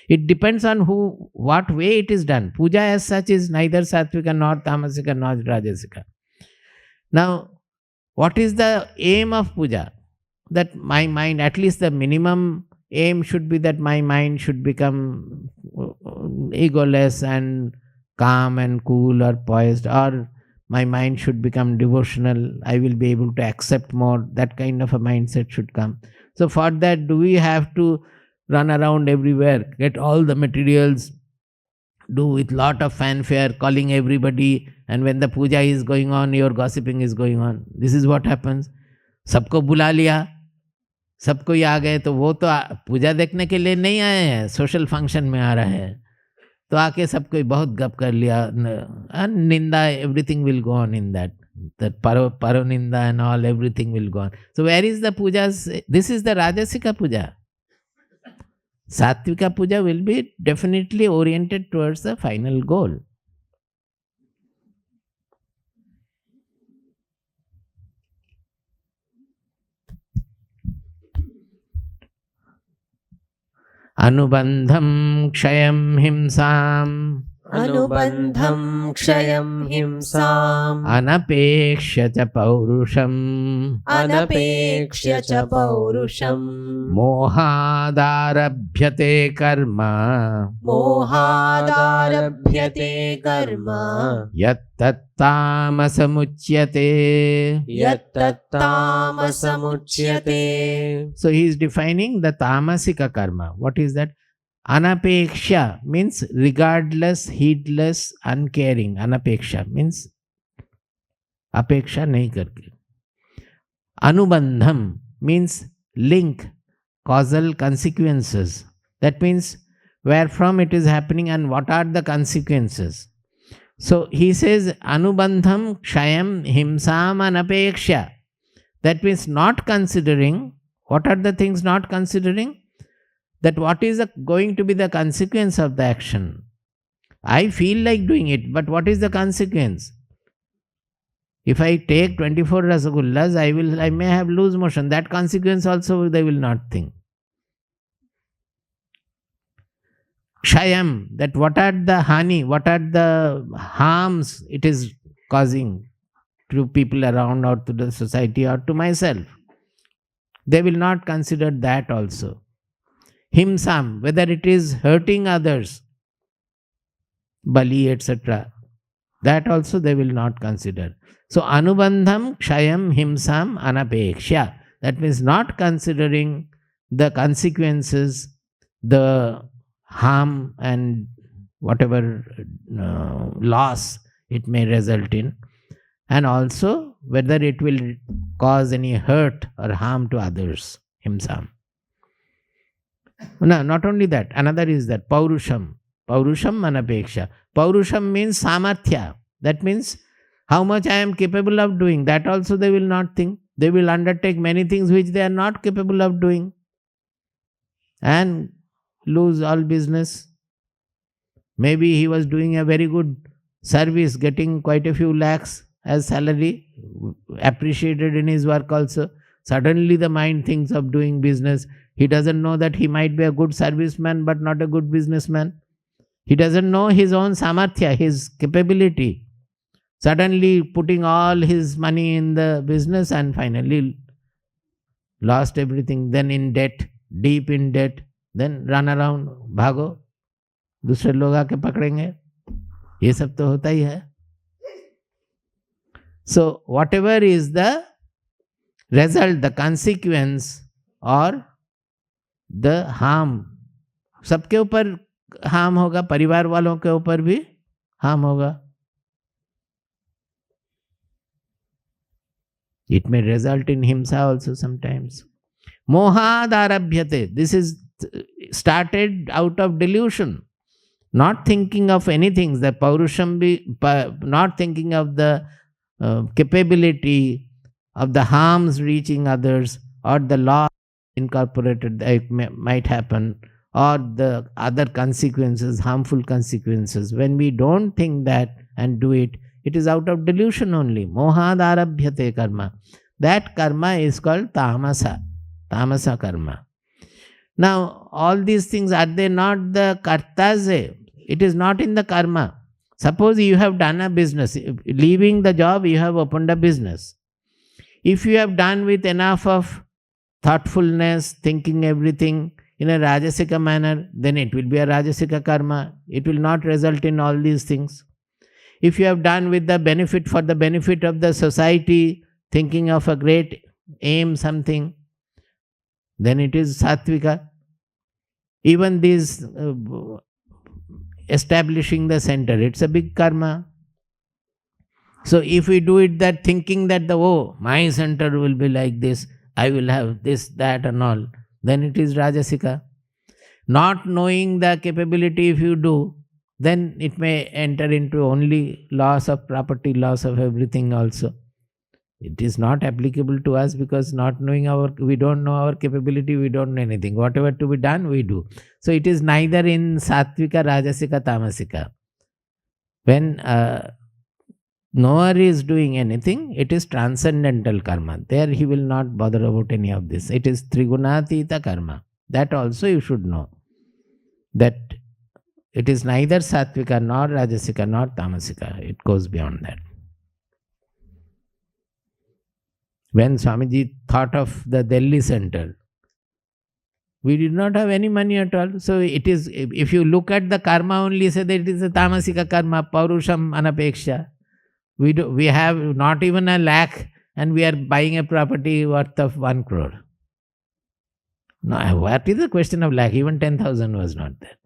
It depends on what way it is done. Puja as such is neither Sattvika nor Tamasika nor Rajasika. Now, what is the aim of puja? That my mind, at least the minimum aim should be that my mind should become egoless and calm and cool or poised, or my mind should become devotional, I will be able to accept more. That kind of a mindset should come. So for that, do we have to run around everywhere, get all the materials, do with lot of fanfare, calling everybody, and when the puja is going on, your gossiping is going on? This is what happens. सबको बुला लिया, सब कोई आ गए, तो वो तो पूजा देखने के लिए नहीं आए हैं, सोशल फंक्शन में आ रहे हैं, तो आके सब कोई बहुत गप कर लिया, निंदा, everything will go on in that, paro ninda and all, everything will go on. So where is the puja? This is the Rajasika puja. Sattvika puja will be definitely oriented towards the final goal. Anubandham kshayam himsam, अनुबन्धं क्षयं हिंसाम् anapekshya cha paurusham, अनपेक्ष्य च पौरुषम् mohadarabhyate karma, मोहादारभ्यते कर्म yattattamasamuchyate. यत्तत्तामसमुच्यते. So he is defining the tamasika karma. What is that? Anapeksha means regardless, heedless, uncaring. Anapeksha means apeksha nahi karke. Anubandham means link, causal consequences. That means where from it is happening and what are the consequences. So he says Anubandham kshayam himsam anapeksha. That means not considering. What are the things not considering? That what is going to be the consequence of the action. I feel like doing it, but what is the consequence? If I take 24 rasagullas, I may have loose motion. That consequence also they will not think. Kshayam, that what are the hani, what are the harms it is causing to people around or to the society or to myself. They will not consider that also. Himsam, whether it is hurting others, bali, etc., that also they will not consider. So anubandham kshayam himsam anapeksha. That means not considering the consequences, the harm and whatever loss it may result in, and also whether it will cause any hurt or harm to others. Himsam. No, not only that, another is that paurusham. Paurusham anapeksha. Paurusham means samarthya. That means how much I am capable of doing. That also they will not think. They will undertake many things which they are not capable of doing and lose all business. Maybe he was doing a very good service, getting quite a few lakhs as salary, appreciated in his work also. Suddenly the mind thinks of doing business. He doesn't know that he might be a good serviceman but not a good businessman. He doesn't know his own samarthya, his capability. Suddenly putting all his money in the business and finally lost everything. Then in debt, deep in debt. Then run around, भागो, दूसरे लोग आके पकड़ेंगे. ये सब तो होता ही है. So whatever is the result, the consequence or the harm, सबके ऊपर harm होगा, परिवार वालों के ऊपर भी harm होगा. It may result in himsa also sometimes. Mohad arabhyate. This is started out of delusion. Not thinking of anything, the paurusham, not thinking of the capability of the harms reaching others or the law incorporated that might happen or the other consequences, harmful consequences. When we don't think that and do it, it is out of delusion only. Mohad arabhyate karma. That karma is called tamasa. Tamasa karma. Now, all these things, are they not the kartas? It is not in the karma. Suppose you have done a business. Leaving the job, you have opened a business. If you have done with enough of thoughtfulness, thinking everything in a rajasika manner, then it will be a rajasika karma. It will not result in all these things. If you have done with the benefit, for the benefit of the society, thinking of a great aim, something, then it is Sattvika. Even this establishing the center, it's a big karma. So if we do it that thinking that my center will be like this, I will have this, that and all, then it is Rajasika. Not knowing the capability, if you do, then it may enter into only loss of property, loss of everything also. It is not applicable to us because not knowing we don't know our capability, we don't know anything. Whatever to be done, we do. So it is neither in Sattvika, Rajasika, Tamasika. When knower is doing anything, it is transcendental karma. There he will not bother about any of this. It is Trigunatita karma. That also you should know. That it is neither Sattvika nor Rajasika nor Tamasika. It goes beyond that. When Swamiji thought of the Delhi center, we did not have any money at all. So it is, if you look at the karma only, say that it is a tamasika karma, paurusham anapeksha. We have not even a lakh and we are buying a property worth of 1 crore. No, what is the question of lakh? Even 10,000 was not there.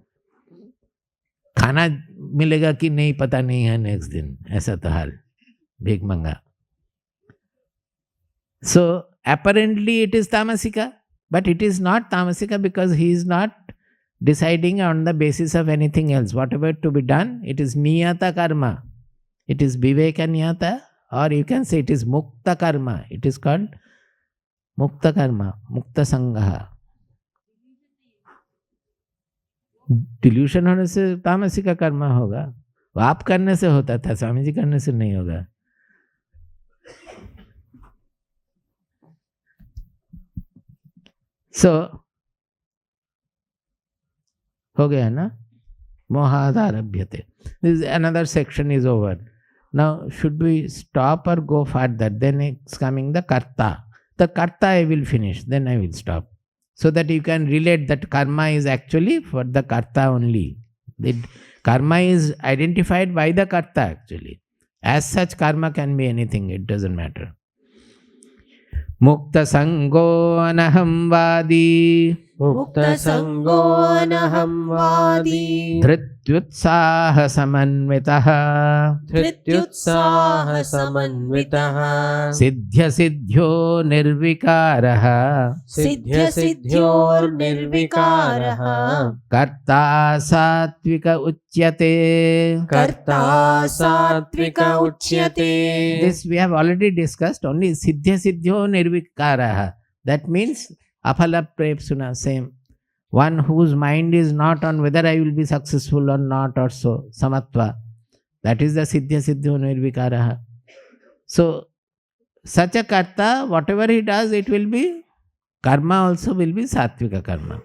खाना मिलेगा कि नहीं पता नहीं है next दिन, ऐसा तो हाल, भीख मंगा. So apparently it is tamasika, but it is not tamasika because he is not deciding on the basis of anything else. Whatever to be done, it is niyata karma. It is viveka niyata, or you can say it is mukta karma. It is called mukta karma, mukta sangaha. Delusion होने से तामसी का कर्म होगा, वो आप करने से होता था, स्वामी जी करने से नहीं होगा. So हो गया ना, मोहादारभ्यते. This another section is over. Now should we stop or go further? Then it's coming the karta. The karta I will finish, then I will stop. So that you can relate that karma is actually for the karta only. The karma is identified by the karta actually. As such, karma can be anything, it doesn't matter. Mukta sango anaham vadi, Mukta sango anaham vadi, dhrityutsaha samanvitaha, dhrityutsaha samanvitaha, siddhya siddhyo nirvikaraha, siddhya siddhyor nirvikaraha, karta sattvika uchyate. karta sattvika uchyate. This we have already discussed, only siddhya siddhyo nirvikaraha. That means aphala prepsuna, same. One whose mind is not on whether I will be successful or not or so, samatva. That is the siddhya siddhyo nirvikaraha. So, such a karta, whatever he does, it will be, karma also will be sattvika karma.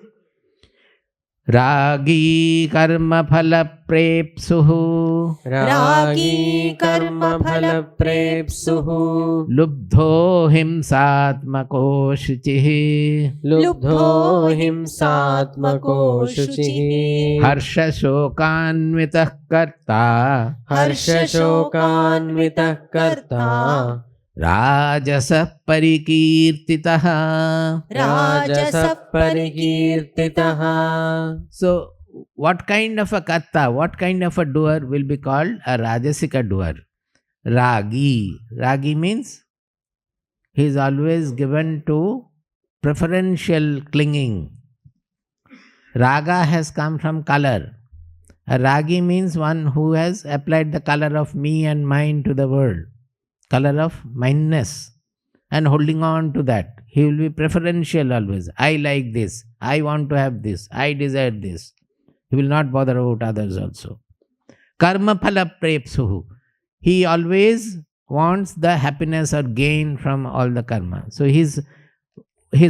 Ragi karma phala prepsuhu Ragi karma phala prepsuhu lubdho himsatmako shuchihi lubdho himsatmako shuchihi harsha shokanvitah karta harsha shokanvitah karta rajasa parikirtitah. rajasa parikirtitah. So, what kind of a karta, what kind of a doer will be called a Rajasika doer? Ragi. Ragi means he is always given to preferential clinging. Raga has come from color. A Ragi means one who has applied the color of me and mine to the world, color of mindness, and holding on to that. He will be preferential always. I like this. I want to have this. I desire this. He will not bother about others also. Karma phala prepsuhu. He always wants the happiness or gain from all the karma. So his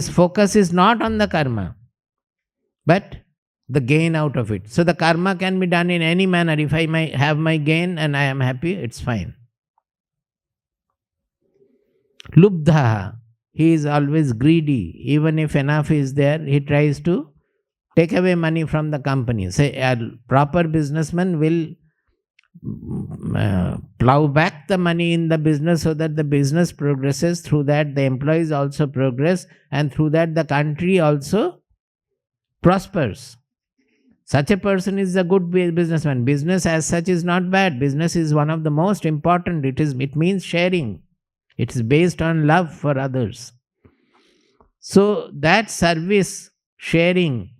focus is not on the karma, but the gain out of it. So the karma can be done in any manner. If I might have my gain and I am happy, it's fine. Lubdha. He is always greedy. Even if enough is there, he tries to take away money from the company. Say a proper businessman will plow back the money in the business so that the business progresses. Through that the employees also progress, and through that the country also prospers. Such a person is a good businessman. Business as such is not bad. Business is one of the most important. It means sharing. It is based on love for others. So that service, sharing,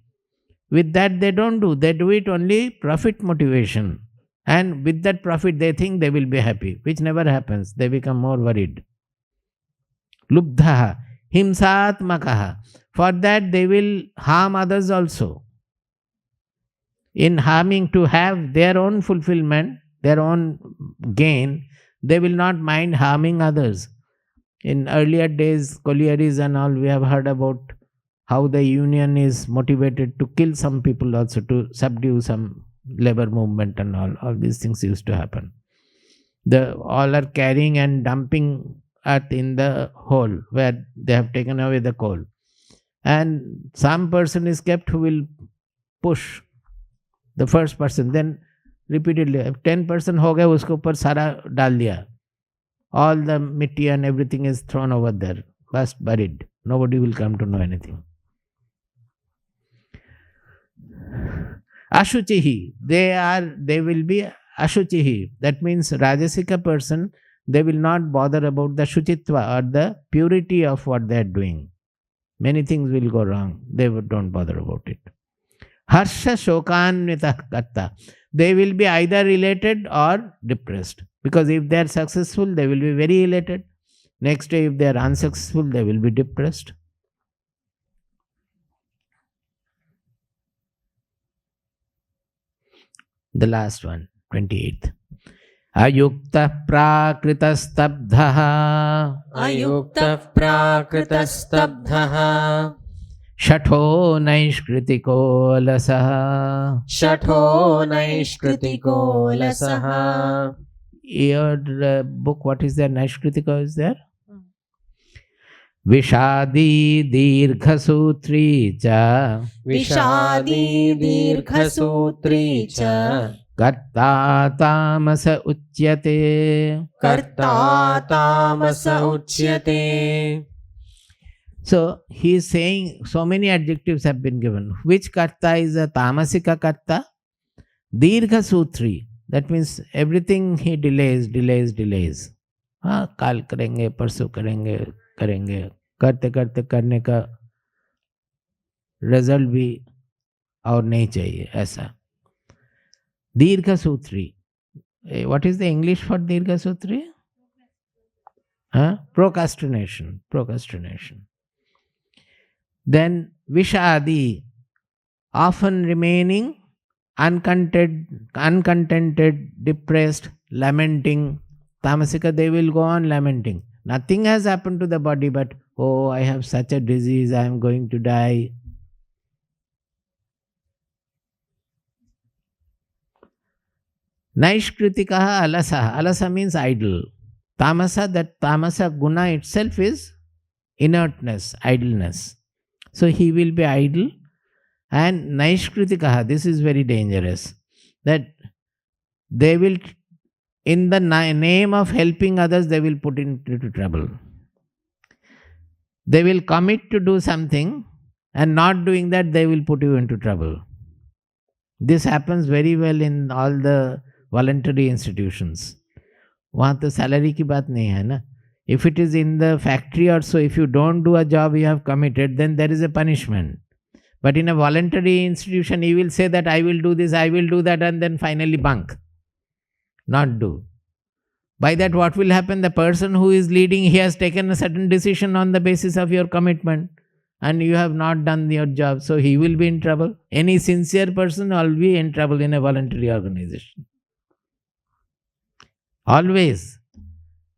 with that they don't do. They do it only profit motivation. And with that profit they think they will be happy, which never happens. They become more worried. Lubdha, himsatmakaha. For that they will harm others also. In harming to have their own fulfillment, their own gain, they will not mind harming others. In earlier days, collieries and all, we have heard about how the union is motivated to kill some people also, to subdue some labor movement and all these things used to happen. All are carrying and dumping earth in the hole where they have taken away the coal. And some person is kept who will push the first person, then repeatedly 10% हो गया, उसके ऊपर सारा डाल दिया. All the mitti and everything is thrown over there, just buried. Nobody will come to know anything. Ashuchihi, they will be ashuchihi. That means Rajasika person, they will not bother about the shuchitva or the purity of what they are doing. Many things will go wrong. They don't bother about it. Harsha shokanvitah karta. They will be either elated or depressed. Because if they are successful, they will be very elated. Next day, if they are unsuccessful, they will be depressed. The last one, 28th. Ayukta prakrita stabdhaha. Ayukta prakrita stabdhaha. Shatho naishkritiko lasaha. Shatho naishkritiko lasaha. Your book, what is there? Naishkritiko is there? Vishadi dirghasutri cha. Vishadi dirghasutri cha. Karta tamasa uchyate. Karta tamasa uchyate. So he is saying so many adjectives have been given. Which karta is a tamasika karta? Dirghasutri. That means everything he delays. काल करेंगे, परसों करेंगे, करते करने का result भी और नहीं चाहिए, ऐसा. दीर्घसूत्री. What is the English for दीर्घसूत्री? Procrastination. Then Vishadi, often remaining uncontented, depressed, lamenting. Tamasika, they will go on lamenting. Nothing has happened to the body, but oh, I have such a disease, I am going to die. Naishkritikaha alasa. Alasa means idle. Tamasa, that tamasa guna itself is inertness, idleness. So he will be idle. And naishkritikaha, this is very dangerous. That they will, in the name of helping others, they will put into trouble. They will commit to do something, and not doing that, they will put you into trouble. This happens very well in all the voluntary institutions. वहाँ तो salary की बात नहीं है ना. If it is in the factory or so, if you don't do a job you have committed, then there is a punishment. But in a voluntary institution, you will say that I will do this, I will do that, and then finally bunk. Not do. By that, what will happen? The person who is leading, he has taken a certain decision on the basis of your commitment, and you have not done your job, so he will be in trouble. Any sincere person will be in trouble in a voluntary organization. Always.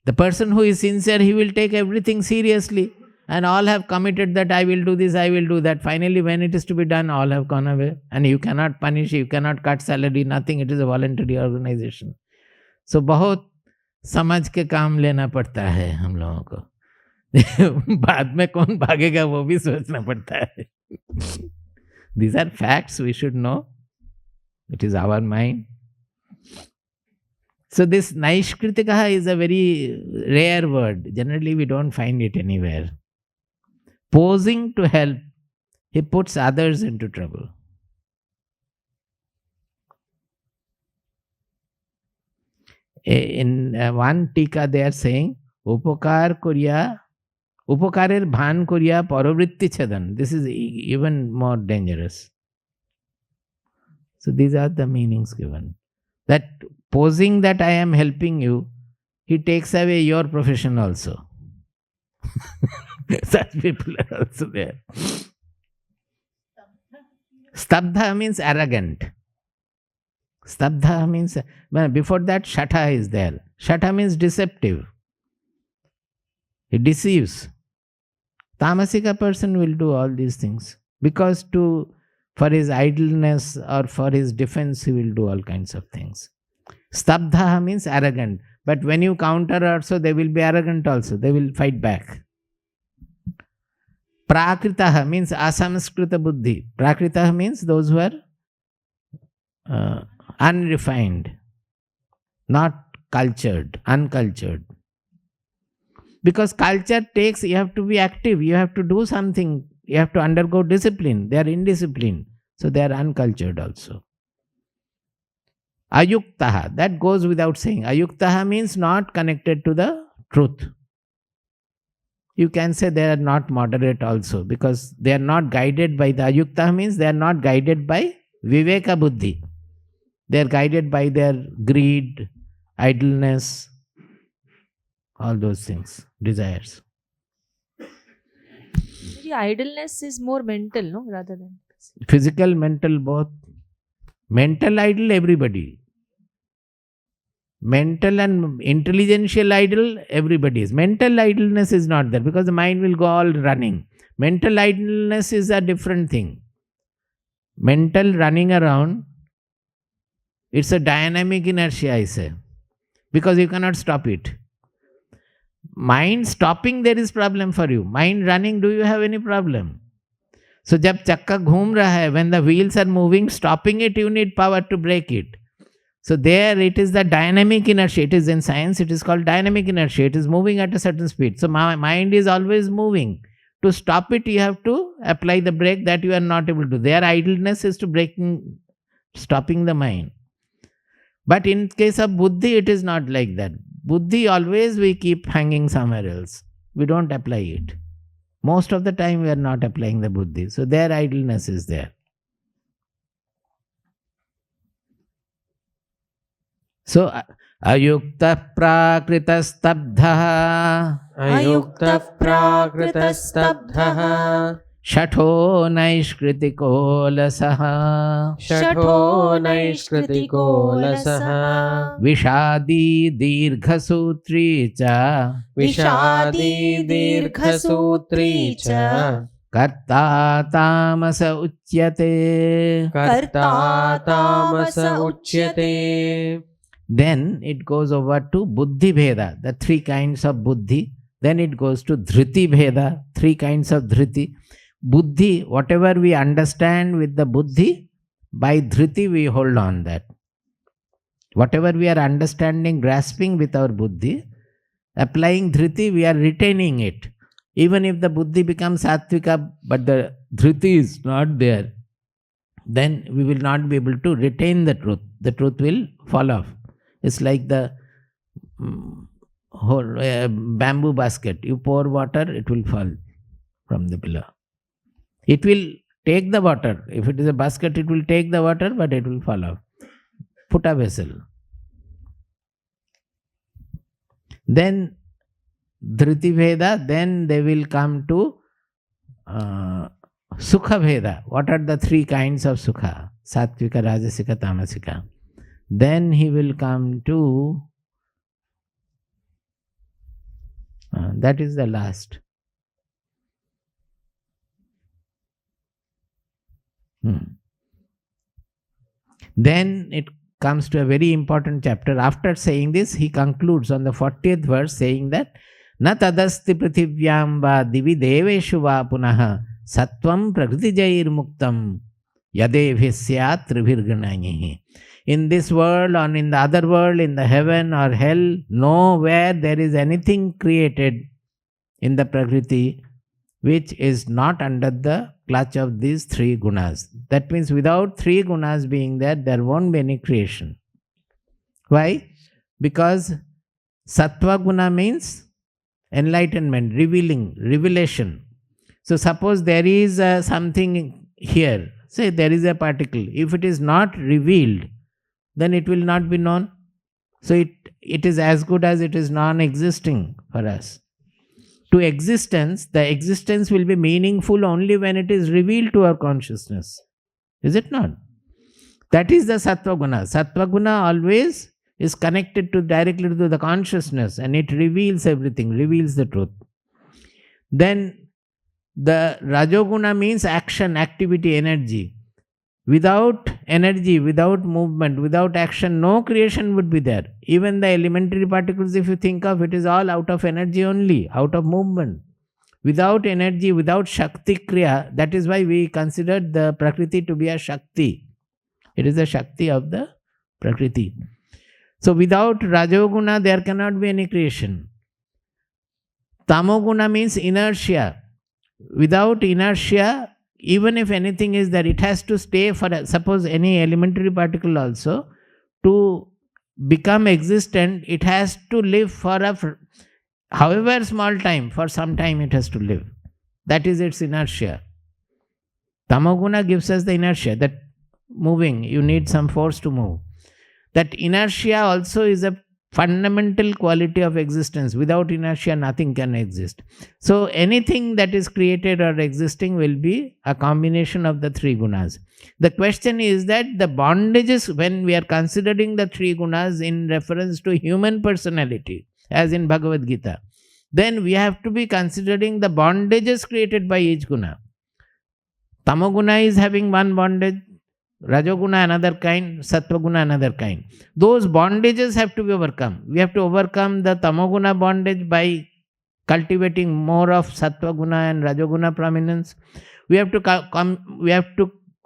The person who is sincere, he will take everything seriously, and all have committed that I will do this, I will do that. Finally, when it is to be done, all have gone away, and you cannot punish, you cannot cut salary, nothing. It is a voluntary organization. So, बहुत समझ के काम लेना पड़ता है हम लोगों को. बाद में कौन भागेगा वो भी सोचना पड़ता है. These are facts we should know. It is our mind. So this naishkritikaha is a very rare word. Generally we don't find it anywhere. Posing to help, he puts others into trouble. In one tika they are saying, upakar kurya, upakarer bhan kurya paravritti chadan. This is even more dangerous. So these are the meanings given. That posing that I am helping you, he takes away your profession also. Such people are also there. Stabdha means arrogant. Stabdha means, before that Shatha is there. Shatha means deceptive. He deceives. Tamasika person will do all these things because for his idleness or for his defense he will do all kinds of things. Stabdha means arrogant. But when you counter also, they will be arrogant also. They will fight back. Prakritaha means asamskrita buddhi. Prakritaha means those who are unrefined, not cultured, uncultured. Because culture takes, you have to be active, you have to do something, you have to undergo discipline. They are indisciplined, so they are uncultured also. Ayuktaha, that goes without saying. Ayuktaha means not connected to the truth. You can say they are not moderate also, because they are not guided by the Ayuktaha means they are not guided by Viveka buddhi. They are guided by their greed, idleness, all those things, desires. The idleness is more mental, no, rather than Physical, mental, both. Mental idle, everybody. Mental and intelligential idle, everybody is. Mental idleness is not there because the mind will go all running. Mental idleness is a different thing. Mental running around, it's a dynamic inertia, I say, because you cannot stop it. Mind stopping, there is problem for you. Mind running, do you have any problem? So, jab chakka ghoom raha hai, when the wheels are moving, stopping it, you need power to break it. So, there it is the dynamic inertia. It is in science, it is called dynamic inertia. It is moving at a certain speed. So, my mind is always moving. To stop it, you have to apply the brake that you are not able to. Their idleness is to stopping the mind. But in case of buddhi, it is not like that. Buddhi always we keep hanging somewhere else. We don't apply it. Most of the time we are not applying the buddhi. So their idleness is there. So ayukta prakrita stabdha. Ayukta prakrita stabdha. Shatho naishkritiko lasaha. Shatho naishkritiko lasaha. Vishadi dirghasutri cha. Vishadi dirghasutri cha. Karta tamasa uchyate. Karta tamasa uchyate. Then it goes over to buddhi bheda, the three kinds of buddhi. Then it goes to dhriti bheda, three kinds of dhriti. Buddhi, whatever we understand with the buddhi, by dhriti we hold on that. Whatever we are understanding, grasping with our buddhi, applying dhriti, we are retaining it. Even if the buddhi becomes sattvika, but the dhriti is not there, then we will not be able to retain the truth. The truth will fall off. It's like the whole bamboo basket. You pour water, it will fall from the pillar. It will take the water. If it is a basket, it will take the water, but it will fall off. Put a vessel. Then dhriti veda, then they will come to sukha veda. What are the three kinds of sukha? Sattvika, rajasika, tamasika. Then he will come to that is the last. Then it comes to a very important chapter. After saying this, he concludes on the 40th verse saying that na tadasti prithivyam va divi deveshu va punaha sattvam prakritijair muktam yadevhisyat tribhirganayihi. In this world or in the other world, in the heaven or hell, nowhere there is anything created in the Prakriti which is not under the clutch of these three gunas. That means without three gunas being there, there won't be any creation. Why? Because sattva guna means enlightenment, revealing, revelation. So suppose there is something here, say there is a particle. If it is not revealed, then it will not be known. So it is as good as it is non-existing for us. To existence, the existence will be meaningful only when it is revealed to our consciousness. Is it not? That is the sattva guna. Sattva guna always is connected to directly to the consciousness, and it reveals everything, reveals the truth. Then the rajoguna means action, activity, energy. Without energy, without movement, without action, no creation would be there. Even the elementary particles, if you think of, it is all out of energy only, out of movement. Without energy, without Shakti Kriya, that is why we consider the Prakriti to be a Shakti. It is the Shakti of the Prakriti. So without Rajoguna, there cannot be any creation. Tamoguna means inertia. Without inertia, even if anything is there, it has to stay for, suppose any elementary particle also, to become existent, it has to live for however small time, for some time it has to live. That is its inertia. Tamoguna gives us the inertia, that moving, you need some force to move. That inertia also is a fundamental quality of existence. Without inertia, nothing can exist. So anything that is created or existing will be a combination of the three gunas. The question is that the bondages, when we are considering the three gunas in reference to human personality, as in Bhagavad Gita, then we have to be considering the bondages created by each guna. Tamoguna is having one bondage, Rajoguna another kind, Sattvaguna another kind. Those bondages have to be overcome. We have to overcome the Tamoguna bondage by cultivating more of Sattvaguna and Rajoguna prominence. We have to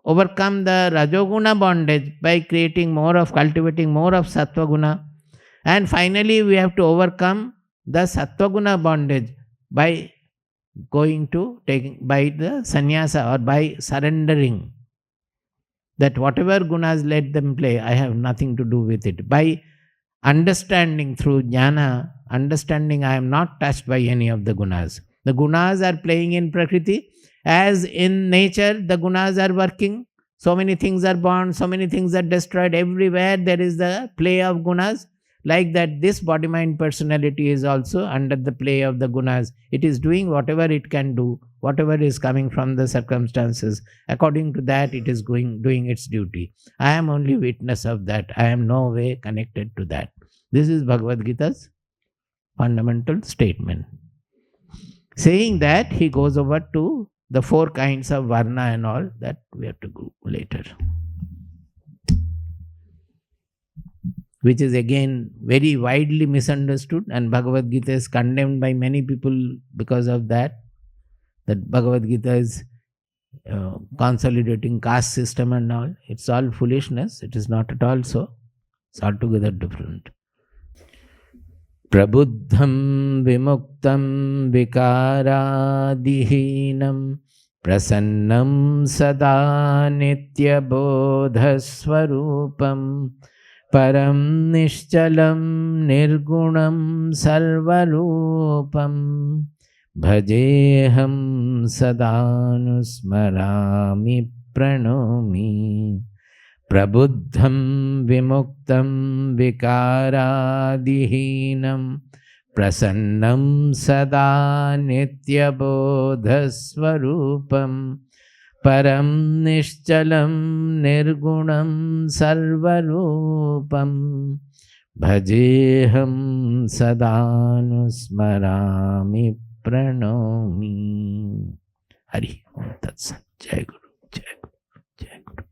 overcome the Rajoguna bondage by cultivating more of Sattvaguna. And finally, we have to overcome the Sattvaguna bondage by by the sannyasa, or by surrendering. That whatever gunas, let them play, I have nothing to do with it. By understanding through jnana, understanding I am not touched by any of the gunas. The gunas are playing in Prakriti. As in nature, the gunas are working. So many things are born, so many things are destroyed. Everywhere there is the play of gunas. Like that, this body-mind personality is also under the play of the gunas. It is doing whatever it can do, whatever is coming from the circumstances. According to that, it is doing its duty. I am only witness of that. I am no way connected to that. This is Bhagavad Gita's fundamental statement. Saying that, he goes over to the four kinds of varna and all that we have to go later. which is again very widely misunderstood, and Bhagavad Gita is condemned by many people because of that. That Bhagavad Gita is consolidating caste system and all. It's all foolishness. It is not at all so. It's altogether different. Prabuddham vimuktam vikaradihinam prasannam sada nitya bodhaswarupam param nishchalam nirgunam sarvarupam bhajeham sadanusmarami pranomi. Prabuddham vimuktam vikaradihinam prasannam sada nitya bodhaswarupam param nishchalam nirgunam sarvarupam bhajeham sadanusmarami pranomi. Hari Om Tat Sat. Jai Guru, Jai Guru, Jai Guru.